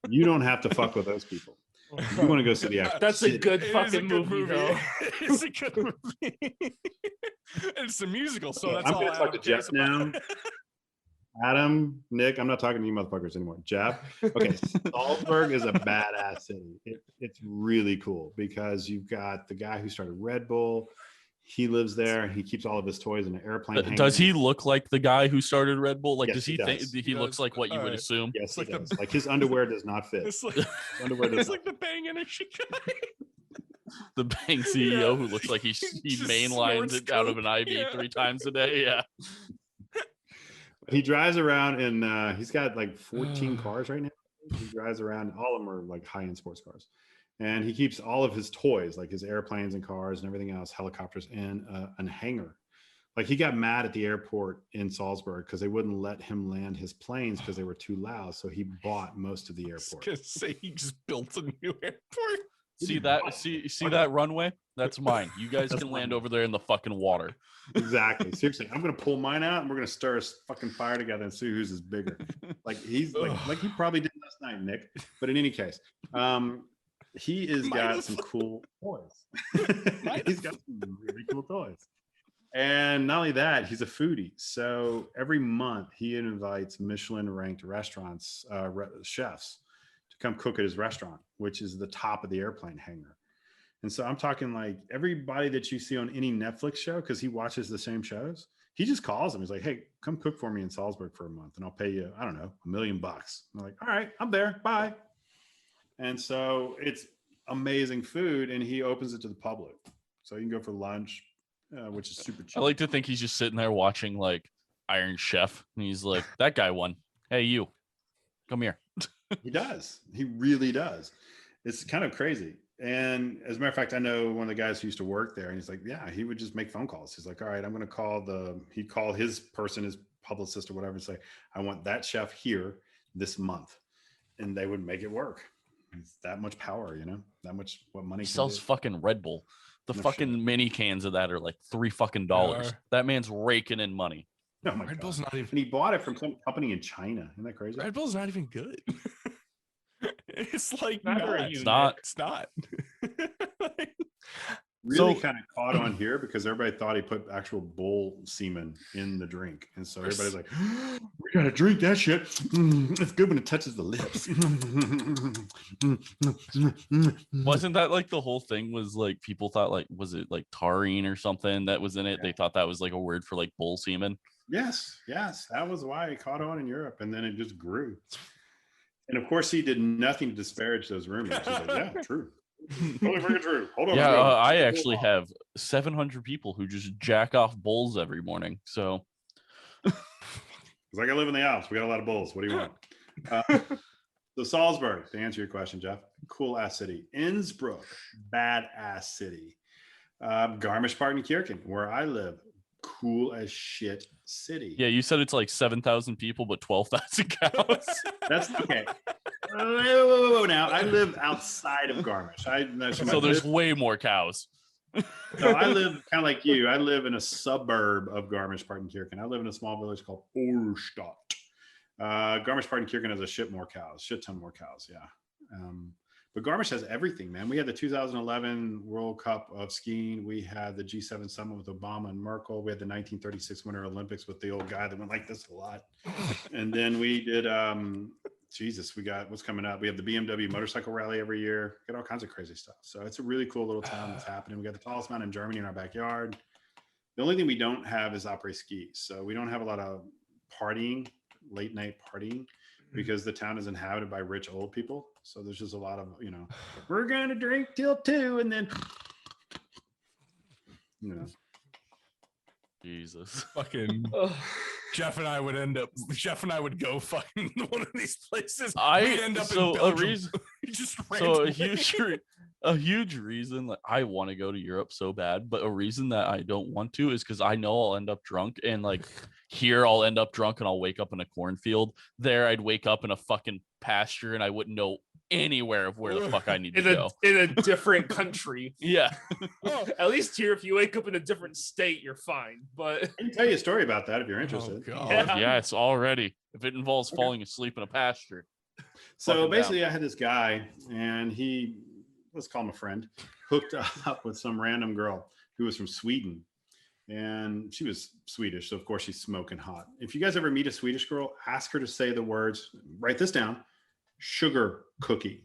You don't have to fuck with those people. You want to go see the actual That's city. a good fucking movie, though. It's a good movie. It's a musical, so that's I'm all going to talk to Jeff now. Adam, Nick, I'm not talking to you motherfuckers anymore. Jeff, okay, Salzburg is a badass city. It's really cool because you've got the guy who started Red Bull. He lives there. He keeps all of his toys in an airplane. Does he look like the guy who started Red Bull? Like, yes, does he think he looks like what you would assume? Yes, he does. Like his underwear does not fit. It's like, It's like the Bang Energy guy. The Bang CEO who looks like he mainlines it out of an IV 3 times a day. Yeah. He drives around and he's got like 14 cars right now. He drives around. All of them are like high-end sports cars. And he keeps all of his toys, like his airplanes and cars and everything else, helicopters, in a hangar. Like he got mad at the airport in Salzburg because they wouldn't let him land his planes because they were too loud. So he bought most of the airport. I was gonna say he just built a new airport. See that runway? That's mine. You guys can land over there in the fucking water. Exactly. Seriously, I'm gonna pull mine out and we're gonna stir a fucking fire together and see whose is bigger. Like he's like he probably did last night, Nick. But in any case, he has got some cool toys. He's got some really cool toys. And not only that, he's a foodie. So every month he invites Michelin-ranked restaurants, chefs, to come cook at his restaurant, which is the top of the airplane hangar. And so I'm talking like everybody that you see on any Netflix show, because he watches the same shows, he just calls them. He's like, hey, come cook for me in Salzburg for a month and I'll pay you, I don't know, $1 million. I'm like, all right, I'm there. Bye. And so it's amazing food. And he opens it to the public. So you can go for lunch, which is super cheap. I like to think he's just sitting there watching like Iron Chef. And he's like, that guy won. Hey, you come here. He does. He really does. It's kind of crazy. And as a matter of fact, I know one of the guys who used to work there, and he's like, yeah, he would just make phone calls. He's like, all right, I'm going to call he'd call his person, his publicist or whatever, and say, I want that chef here this month. And they would make it work. It's that much power, that much what money he sells do. Fucking Red Bull. The fucking mini cans of that are like $3 fucking. That man's raking in money. Oh my Red God. Bull's not even. And he bought it from some company in China. Isn't that crazy? Red Bull's not even good. It's like It's not. Really kind of caught on here because everybody thought he put actual bull semen in the drink. And so everybody's like, we got to drink that shit. It's good when it touches the lips. Wasn't that like the whole thing was like people thought like, was it like taurine or something that was in it? Yeah. They thought that was like a word for like bull semen. Yes. That was why it caught on in Europe. And then it just grew. And of course, he did nothing to disparage those rumors. He's like, yeah, true. Totally freaking true. Hold on. Yeah, I actually have 700 people who just jack off bulls every morning. So it's like I live in the Alps. We got a lot of bulls. What do you want? So Salzburg, to answer your question, Jeff, cool ass city. Innsbruck, badass city. Garmisch-Partenkirchen, where I live, cool as shit city. Yeah, you said it's like 7,000 people, but 12,000 cows. That's okay. Whoa, now I live outside of Garmisch. So there's way more cows. So I live kind of like you. I live in a suburb of Garmisch-Partenkirchen. I live in a small village called Orstadt. Garmisch-Partenkirchen has a shit ton more cows. Yeah. But Garmisch has everything, man. We had the 2011 World Cup of skiing. We had the G7 summit with Obama and Merkel. We had the 1936 Winter Olympics with the old guy that went like this a lot. And then we did, we got what's coming up. We have the BMW motorcycle rally every year. Got all kinds of crazy stuff. So it's a really cool little town that's happening. We got the tallest mountain in Germany in our backyard. The only thing we don't have is après ski. So we don't have a lot of partying, late night partying, because the town is inhabited by rich old people. So there's just a lot of, we're going to drink till 2 and then, Jesus. Fucking Jeff and I would go fucking one of these places. We'd end up in Belgium. A huge reason like I want to go to Europe so bad, but a reason that I don't want to is because I know I'll end up drunk, and like here I'll end up drunk and I'll wake up in a cornfield. There I'd wake up in a fucking pasture and I wouldn't know anywhere of where the fuck I need to go. In a different country. Yeah. At least here, if you wake up in a different state, you're fine. But I can tell you a story about that if you're interested. Yeah, it's already. If it involves falling asleep in a pasture. So basically, I had this guy, and he, let's call him a friend, hooked up with some random girl who was from Sweden. And she was Swedish, so of course she's smoking hot. If you guys ever meet a Swedish girl, ask her to say the words, write this down, sugar cookie.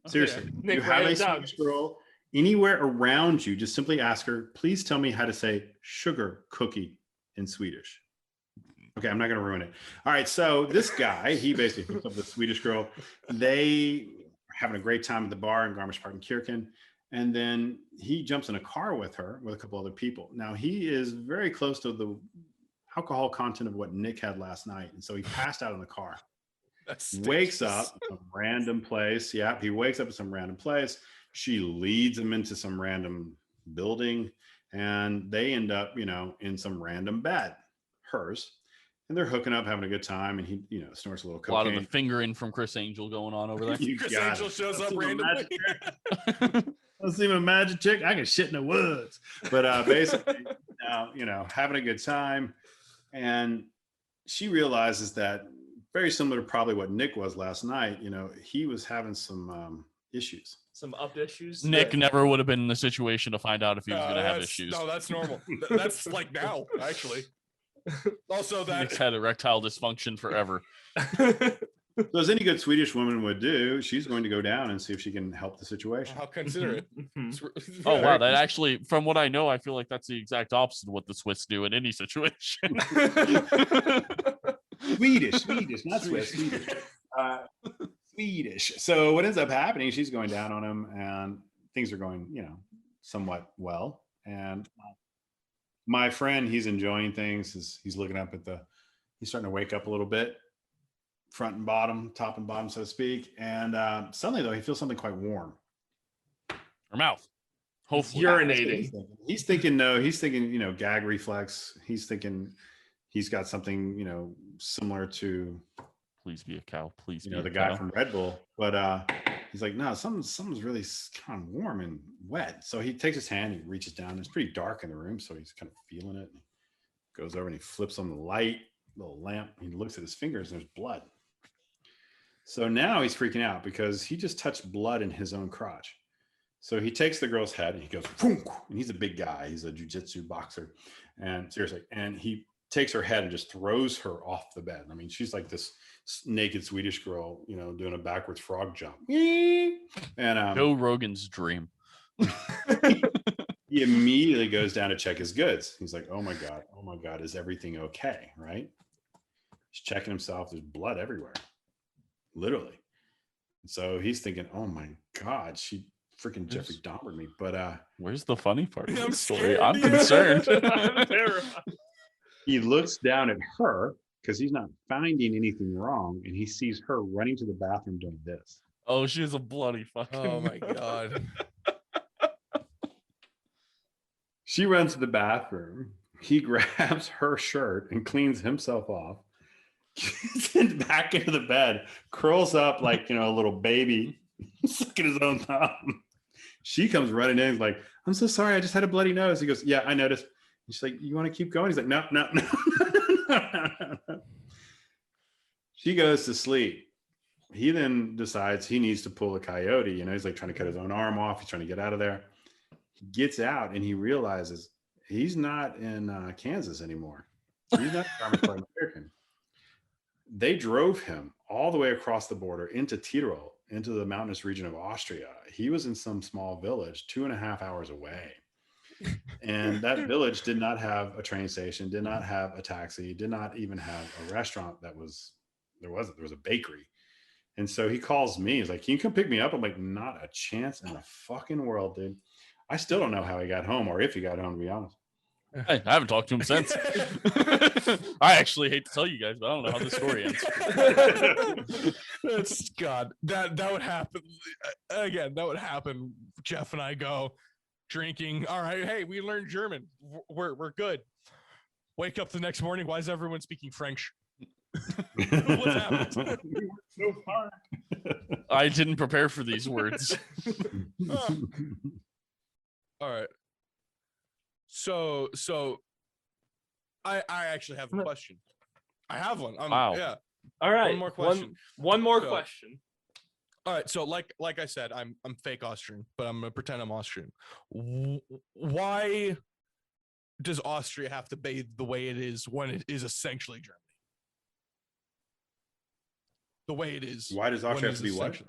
Seriously. Nick, you have a Swedish girl anywhere around you, just simply ask her, please tell me how to say sugar cookie in Swedish. Okay, I'm not going to ruin it. All right, so this guy, he basically hooked up with a Swedish girl. They are having a great time at the bar in Garmisch-Partenkirchen. And then he jumps in a car with her, with a couple other people. Now, he is very close to the alcohol content of what Nick had last night. And so he passed out in the car. Wakes up at some random place. Yeah, he wakes up at some random place. She leads him into some random building. And they end up, in some random bed, hers. and they're hooking up, having a good time, and he, snorts a little A lot of cocaine. the fingering from Chris Angel going on over there. Chris Angel shows up randomly. Let's see my magic trick. I can shit in the woods. But basically, having a good time, and she realizes that very similar to probably what Nick was last night. He was having some issues. Some up issues. Nick never would have been in the situation to find out if he was going to have issues. No, that's normal. That's like now, actually. Also, Nick's had erectile dysfunction forever. So as any good Swedish woman would do, she's going to go down and see if she can help the situation. How considerate. Oh, wow. That actually, from what I know, I feel like that's the exact opposite of what the Swiss do in any situation. Swedish, not Swiss, Swedish. Swedish. So what ends up happening, she's going down on him, and things are going, somewhat well. And my friend, he's enjoying things. He's looking up he's starting to wake up a little bit, front and bottom, top and bottom, so to speak. And suddenly, though, he feels something quite warm. Her mouth. Hopefully. Urinating. He's thinking, gag reflex. He's thinking he's got something, similar to, please be a cow. Please be the guy from Red Bull. But he's like, no, something's really kind of warm and wet. So he takes his hand, he reaches down. It's pretty dark in the room, so he's kind of feeling it. He goes over and he flips on the light, little lamp. He looks at his fingers, and there's blood. So now he's freaking out because he just touched blood in his own crotch. So he takes the girl's head and he goes, and he's a big guy. He's a jiu-jitsu boxer. And seriously, and he takes her head and just throws her off the bed. I mean, she's like this naked Swedish girl, doing a backwards frog jump. And Joe Rogan's dream. He immediately goes down to check his goods. He's like, oh my God, is everything okay? Right? He's checking himself. There's blood everywhere. Literally. And so he's thinking, oh my God, she freaking Jeffrey Dahmered me. But where's the funny part of I'm the story? scared. I'm concerned. I'm terrified. he looks down at her because he's not finding anything wrong, and he sees her running to the bathroom doing this. Oh, she has a bloody fucking. Oh my God. She runs to the bathroom. He grabs her shirt and cleans himself off. Gets back into the bed, curls up like, a little baby, sucking his own thumb. She comes running in, like, I'm so sorry, I just had a bloody nose. He goes, yeah, I noticed. And she's like, you want to keep going? He's like, no. She goes to sleep. He then decides he needs to pull a coyote. He's like trying to cut his own arm off. He's trying to get out of there. He gets out and he realizes he's not in Kansas anymore. He's not American. They drove him all the way across the border into Tyrol, into the mountainous region of Austria. He was in some small village 2.5 hours away. And that village did not have a train station, did not have a taxi, did not even have a restaurant. There was a bakery. And so he calls me. He's like, can you come pick me up? I'm like, not a chance in the fucking world, dude. I still don't know how he got home or if he got home, to be honest. I haven't talked to him since. I actually hate to tell you guys, but I don't know how the story ends. That's God. That would happen again. That would happen. Jeff and I go drinking. All right, hey, we learned German. We're good. Wake up the next morning. Why is everyone speaking French? What's happened? So hard. I didn't prepare for these words. All right. So I actually have a question. I have one. Wow. Yeah. All right. One more question. One more question. All right. So like I said, I'm fake Austrian, but I'm gonna pretend I'm Austrian. Why does Austria have to bathe the way it is when it is essentially Germany? The way it is. Why does Austria have to be what?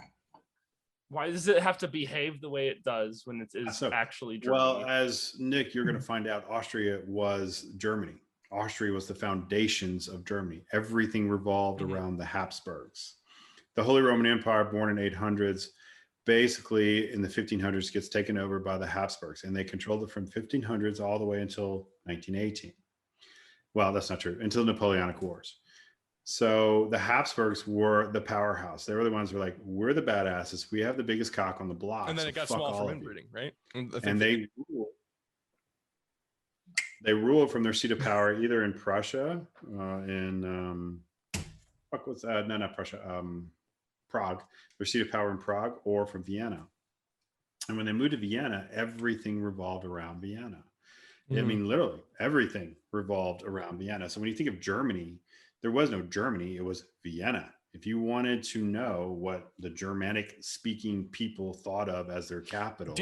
Why does it have to behave the way it does when it is actually Germany? Well, as Nick, you're going to find out, Austria was Germany. Austria was the foundations of Germany. Everything revolved around the Habsburgs. The Holy Roman Empire, born in 800s, basically in the 1500s gets taken over by the Habsburgs, and they controlled it from 1500s all the way until 1918. Well, that's not true, until the Napoleonic Wars. So the Habsburgs were the powerhouse. They were the ones who were like, we're the badasses. We have the biggest cock on the block. And then so it got small from inbreeding, right? And they ruled. They ruled from their seat of power either in Prussia, not Prussia, Prague, their seat of power in Prague, or from Vienna. And when they moved to Vienna, everything revolved around Vienna. I mean, literally everything revolved around Vienna. So when you think of Germany, there was no Germany, it was Vienna. If you wanted to know what the Germanic speaking people thought of as their capital,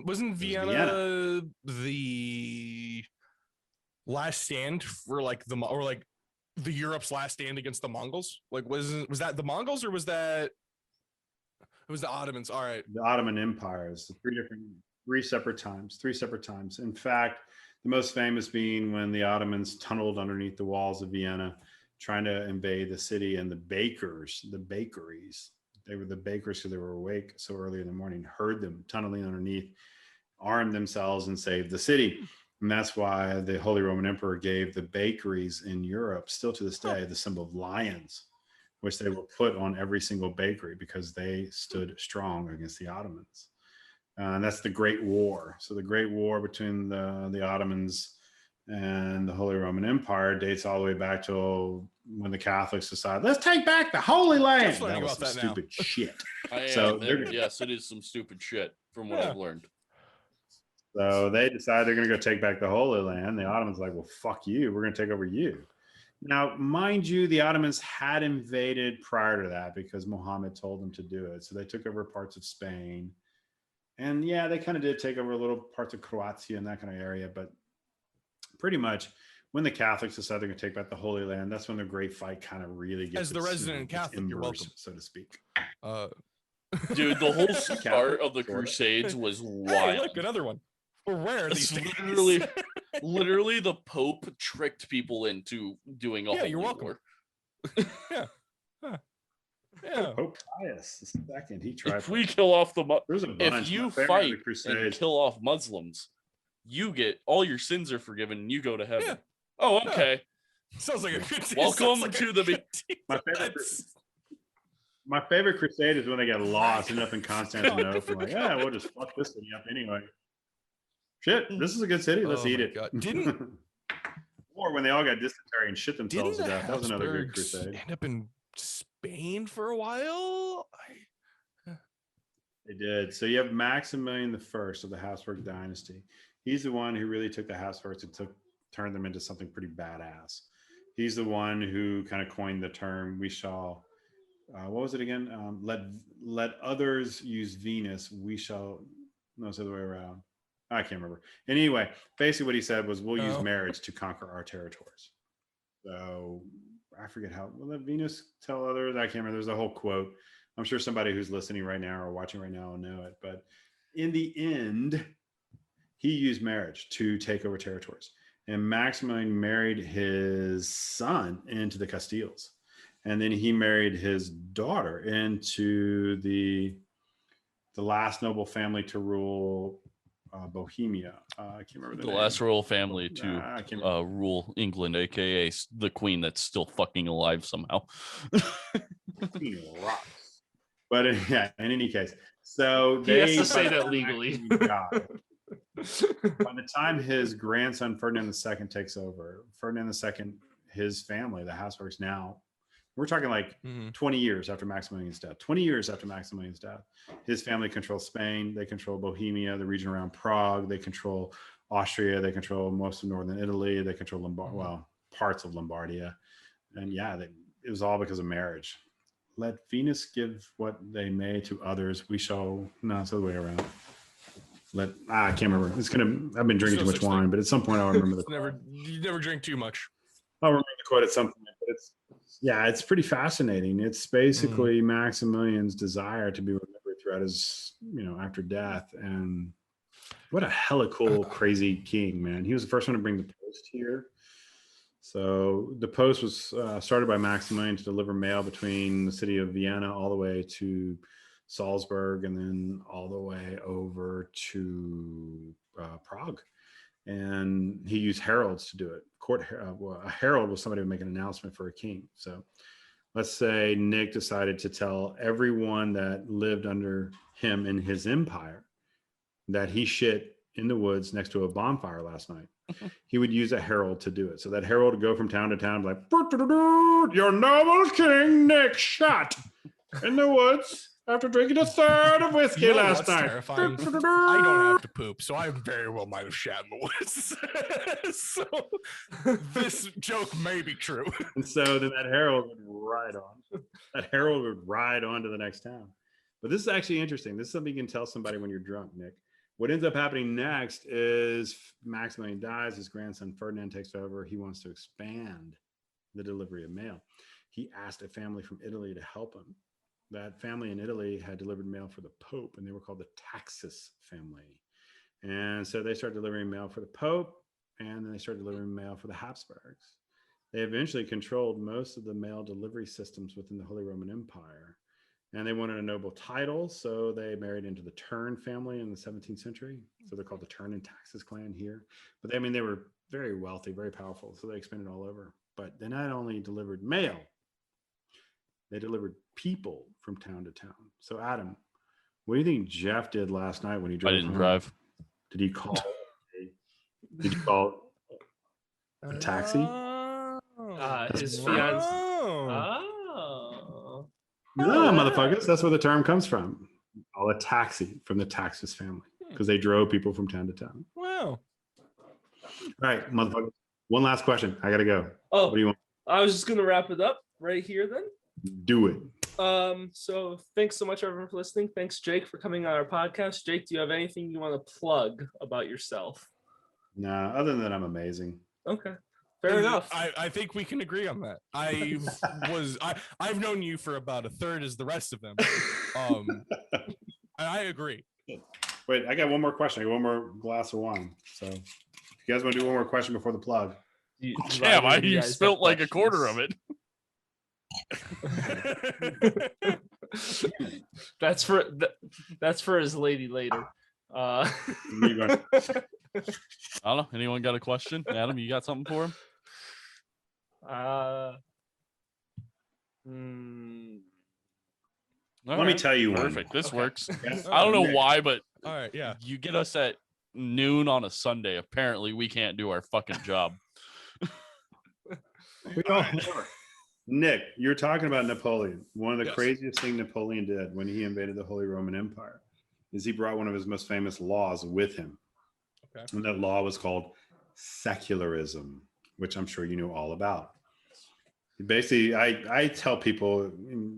wasn't Vienna the last stand for the Europe's last stand against the Mongols? Like, was that the Mongols, or was that it was the Ottomans? All right, the Ottoman empires, three separate times. In fact, the most famous being when the Ottomans tunneled underneath the walls of Vienna, trying to invade the city, and the bakeries, they were the bakers because they were awake so early in the morning, heard them tunneling underneath, armed themselves, and saved the city. And that's why the Holy Roman Emperor gave the bakeries in Europe, still to this day, the symbol of lions, which they will put on every single bakery because they stood strong against the Ottomans. And that's the Great War. So the Great War between the Ottomans and the Holy Roman Empire dates all the way back to when the Catholics decided, let's take back the Holy Land. That was some stupid shit. Yes, it is some stupid shit from what I've learned. So they decide they're going to go take back the Holy Land. The Ottomans are like, well, fuck you. We're going to take over you. Now, mind you, the Ottomans had invaded prior to that because Muhammad told them to do it. So they took over parts of Spain. And yeah, they kind of did take over little parts of Croatia and that kind of area. But pretty much when the Catholics decided they're going to take back the Holy Land, that's when the great fight kind of really gets as the resident Catholic, you're welcome, so to speak. Dude, the whole start of the Crusades was wild. Hey, look, another one. We're rare these days. Literally, the Pope tricked people into doing a you're welcome. war. Yeah. Pope Pius II, he tried. If we kill off if you fight and kill off Muslims, you get all your sins are forgiven and you go to heaven. Yeah. Oh, okay. Sounds like a good deal. Welcome to the My favorite crusade is when they get lost and up in Constantinople. Like, yeah, we'll just fuck this city up anyway. Shit, this is a good city. Let's eat it. Or when they all got dysentery and shit themselves to death. That was another good crusade. End up in Spain for a while. They did. So you have Maximilian the First of the Habsburg dynasty. He's the one who really took the Habsburgs and turned them into something pretty badass. He's the one who kind of coined the term, we shall, what was it again? Let others use Venus. We shall, no, it's the other way around. I can't remember. Anyway, basically what he said was, we'll use marriage to conquer our territories. So I forget how, will let Venus tell others? I can't remember. There's a whole quote. I'm sure somebody who's listening right now or watching right now will know it. But in the end, he used marriage to take over territories. And Maximilian married his son into the Castiles. And then he married his daughter into the last noble family to rule Bohemia. I can't remember the last royal family to rule England, aka the queen that's still fucking alive somehow. Queen rocks. But in any case, so he has to say that legally. By the time his grandson Ferdinand II takes over, Ferdinand II, his family, the Habsburgs, now we're talking like 20 years after Maximilian's death. 20 years after Maximilian's death, his family controls Spain. They control Bohemia, the region around Prague. They control Austria. They control most of northern Italy. They control parts of Lombardia. And yeah, it was all because of marriage. Let Venus give what they may to others. We shall. No, it's the other way around. I can't remember. I've been drinking too much wine, but at some point I'll remember the quote. You never drink too much. I'll remember the quote at some point, but it's pretty fascinating. It's basically Maximilian's desire to be remembered throughout his, after death. And what a hella cool, crazy king, man. He was the first one to bring the post here. So the post was started by Maximilian to deliver mail between the city of Vienna all the way to Salzburg and then all the way over to Prague. And he used heralds to do it. A herald was somebody who would make an announcement for a king. So let's say Nick decided to tell everyone that lived under him in his empire that he shit in the woods next to a bonfire last night. He would use a herald to do it. So that herald would go from town to town, like, your noble king Nick shot in the woods after drinking a third of whiskey last night. Terrifying? I don't have to poop, so I very well might have shat in the woods. So this joke may be true. And so then that herald would ride on. That herald would ride on to the next town. But this is actually interesting. This is something you can tell somebody when you're drunk, Nick. What ends up happening next is Maximilian dies. His grandson Ferdinand takes over. He wants to expand the delivery of mail. He asked a family from Italy to help him. That family in Italy had delivered mail for the Pope, and they were called the Taxis family. And so they started delivering mail for the Pope, and then they started delivering mail for the Habsburgs. They eventually controlled most of the mail delivery systems within the Holy Roman Empire. And they wanted a noble title, so they married into the Turn family in the 17th century. So they're called the Turn and Taxis clan here. But they were very wealthy, very powerful, so they expanded all over. But they not only delivered mail, they delivered people from town to town. So Adam, what do you think Jeff did last night when he drove? I didn't drive. Did he call? Did you call a taxi? His fiance. No, motherfuckers. That's where the term comes from. Call a taxi from the Taxis family because they drove people from town to town. Wow. All right, motherfuckers. One last question. I gotta go. Oh, what do you want? I was just gonna wrap it up right here then. Do it. So thanks so much everyone for listening. Thanks, Jake, for coming on our podcast. Jake, do you have anything you want to plug about yourself? Nah, other than I'm amazing. Okay. Fair enough. I think we can agree on that. I've known you for about a third as the rest of them. And I agree. Wait, I got one more question. I got one more glass of wine. So if you guys want to do one more question before the plug. Damn, you spilt like a quarter of it. That's for his lady later. I don't know. Anyone got a question? Adam, you got something for him? Let me tell you one. Perfect. This works. I don't know why, but all right, yeah. You get us at noon on a Sunday. Apparently, we can't do our fucking job. Nick, you're talking about Napoleon. One of the craziest things Napoleon did when he invaded the Holy Roman Empire is he brought one of his most famous laws with him. Okay. And that law was called secularism, which I'm sure you know all about. Basically, I tell people,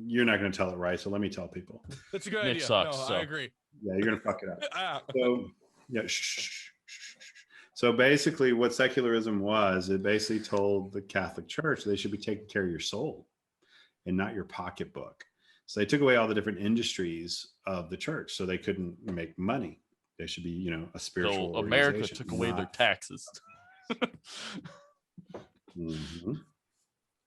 you're not going to tell it right, so let me tell people. That's a good Nick idea. Sucks, no, so. I agree. Yeah, you're going to fuck it up. So, yeah, So basically what secularism was, it basically told the Catholic Church they should be taking care of your soul and not your pocketbook. So they took away all the different industries of the church so they couldn't make money. They should be, a spiritual So America took away their taxes. Mm-hmm.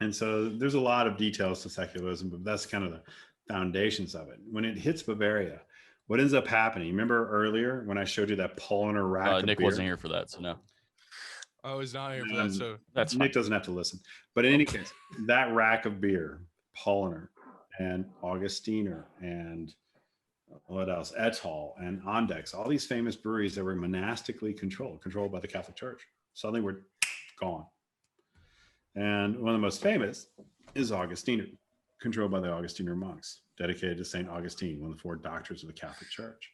And so there's a lot of details to secularism, but that's kind of the foundations of it. When it hits Bavaria, what ends up happening? Remember earlier when I showed you that Polliner rack? Nick wasn't here for that, so no. I was not here for that, so that's Nick doesn't have to listen. But in any case, that rack of beer, Polliner and Augustiner and what else? Ettal and Ondex, all these famous breweries that were monastically controlled by the Catholic Church, suddenly were gone. And one of the most famous is Augustiner, controlled by the Augustiner monks, dedicated to St. Augustine, one of the 4 doctors of the Catholic Church.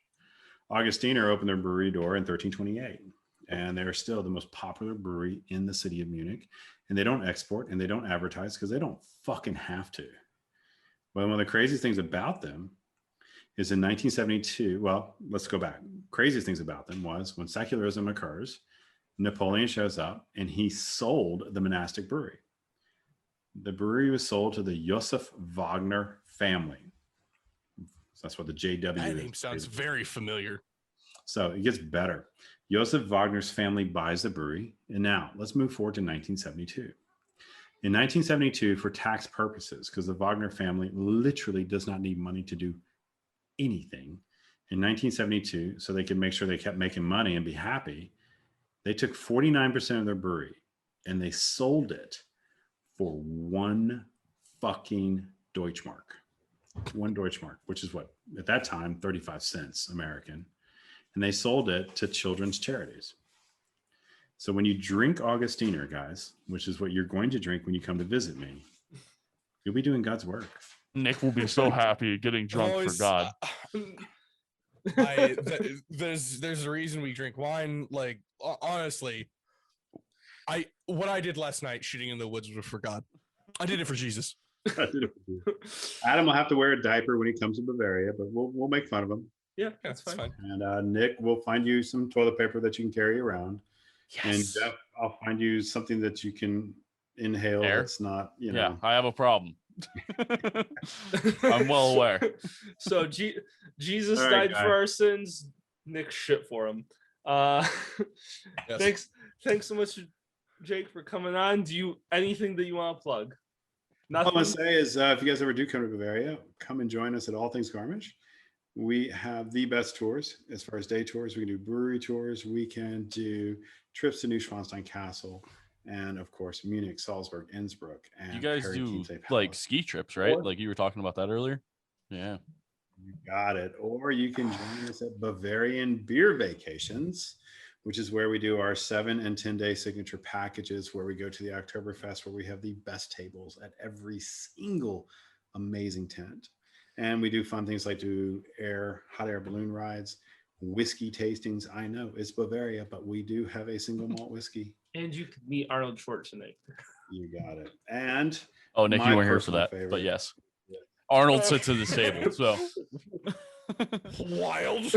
Augustiner opened their brewery door in 1328, and they're still the most popular brewery in the city of Munich. And they don't export and they don't advertise because they don't fucking have to. But one of the craziest things about them is in 1972, well, let's go back. Craziest things about them was when secularism occurs, Napoleon shows up and he sold the monastic brewery. The brewery was sold to the Joseph Wagner family. So that's what the JW that name sounds very familiar. So it gets better. Joseph Wagner's family buys the brewery. And now let's move forward to 1972. In 1972, for tax purposes, because the Wagner family literally does not need money to do anything. In 1972, so they could make sure they kept making money and be happy, they took 49% of their brewery and they sold it for 1 fucking Deutschmark. 1 Deutschmark, which is what, at that time, 35 cents American. and they sold it to children's charities. So when you drink Augustiner, guys, which is what you're going to drink when you come to visit me, you'll be doing God's work. Nick will be so happy getting drunk for God. There's a reason we drink wine. Like, honestly, what I did last night, shooting in the woods, was for God. I did it for Jesus. Adam will have to wear a diaper when he comes to Bavaria, but we'll make fun of him. Yeah, that's fine. And Nick will find you some toilet paper that you can carry around. Yes. And Jeff, I'll find you something that you can inhale. Air? That's not, you know. Yeah, I have a problem. I'm well aware. So Jesus All right, died guy. for our sins. Nick shit for him. Yes. Thanks so much, Jake, for coming on. Do you anything that you want to plug? All Nothing. I want to say is if you guys ever do come to Bavaria, come and join us at All Things Garmisch. We have the best tours as far as day tours. We can do brewery tours. We can do trips to Neuschwanstein Castle. And of course, Munich, Salzburg, Innsbruck. And You guys Harry do Kinsey like Palace. ski trips, right? Or- Like you were talking about that earlier. Yeah. You got it. Or you can join us at Bavarian Beer Vacations, which is where we do our 7 and 10 day signature packages, where we go to the Oktoberfest, where we have the best tables at every single amazing tent. And we do fun things like do hot air balloon rides, whiskey tastings. I know it's Bavaria, but we do have a single malt whiskey. And you could meet Arnold Schwarzenegger. You got it. And Oh, Nick, my you weren't here for personal that, favorite. but yes. Arnold sits at this table, so Wild.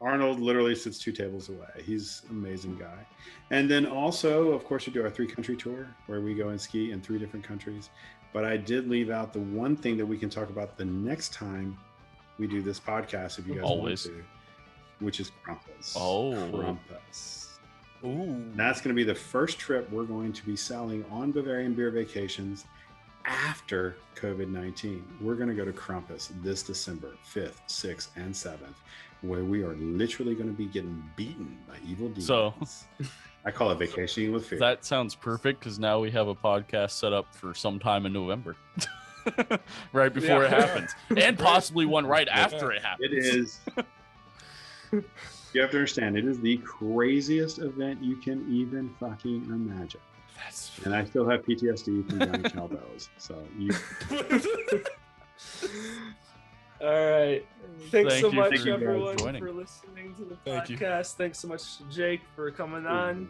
Arnold literally sits 2 tables away. He's an amazing guy. And then also, of course, we do our 3-country tour where we go and ski in 3 different countries. But I did leave out the one thing that we can talk about the next time we do this podcast, if you guys Always. want to, which is Krampus. Oh. Krampus. Ooh. And that's going to be the first trip we're going to be selling on Bavarian Beer Vacations after COVID-19. We're going to go to Krampus this December 5th, 6th, and 7th, where we are literally going to be getting beaten by evil demons. So- I call it vacationing with fear. that sounds perfect because now we have a podcast set up for sometime in November. Right before it Yeah. happens. And possibly one right after it happens. It is. You have to understand, it is the craziest event you can even fucking imagine. That's And I still have PTSD from Johnny Cowbells. So you All right. Thanks Thank so you much, for everyone, joining. for listening to the Thank you. podcast. Thanks so much to Jake for coming on.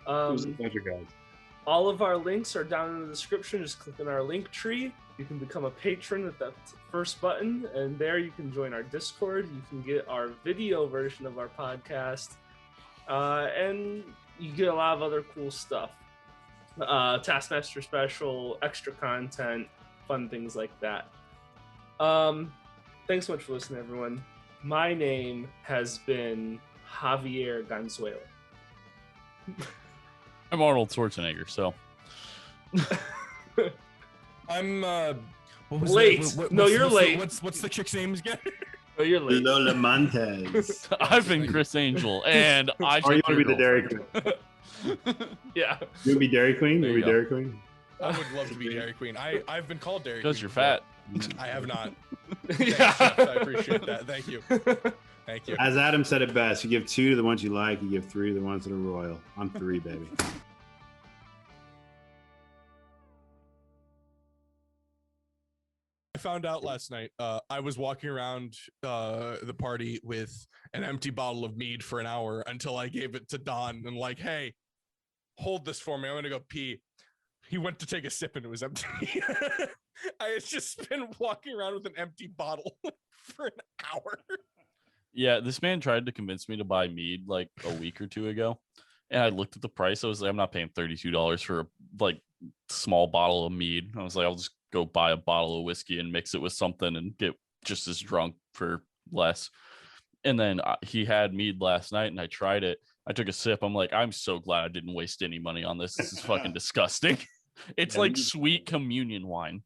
it was a pleasure, guys. All of our links are down in the description. Just click on our link tree. You can become a patron at that first button, and there you can join our Discord. You can get our video version of our podcast, and you get a lot of other cool stuff. Taskmaster special, extra content, fun things like that. Thanks so much for listening, everyone. My name has been Javier Ganzuelo. I'm Arnold Schwarzenegger, so I'm what was Late. that? No, you're late. What's the chick's name again? Oh, you're late. Lola Montes. I've been Chris Angel, and I Or you took want to your be the Dairy girlfriend. Queen? Yeah. You want to be Dairy Queen? There You you want to be go. Dairy Queen? I would love to be Dairy Queen. I've been called Dairy Queen. Because you're fat. before. I have not. Yeah. Thanks, Jeff. I appreciate that. Thank you. Thank you. As Adam said it best, you give 2 to the ones you like, you give 3 to the ones that are royal. I'm 3, baby. I found out last night. I was walking around the party with an empty bottle of mead for an hour until I gave it to Don and like, hey, hold this for me. I'm gonna go pee. He went to take a sip and it was empty. I had just been walking around with an empty bottle for an hour. Yeah, this man tried to convince me to buy mead like a week or 2 ago. And I looked at the price. I was like, I'm not paying $32 for a like small bottle of mead. I was like, I'll just go buy a bottle of whiskey and mix it with something and get just as drunk for less. And then he had mead last night and I tried it. I took a sip. I'm like, I'm so glad I didn't waste any money on this. This is fucking disgusting. It's Yeah, like mead- sweet communion wine.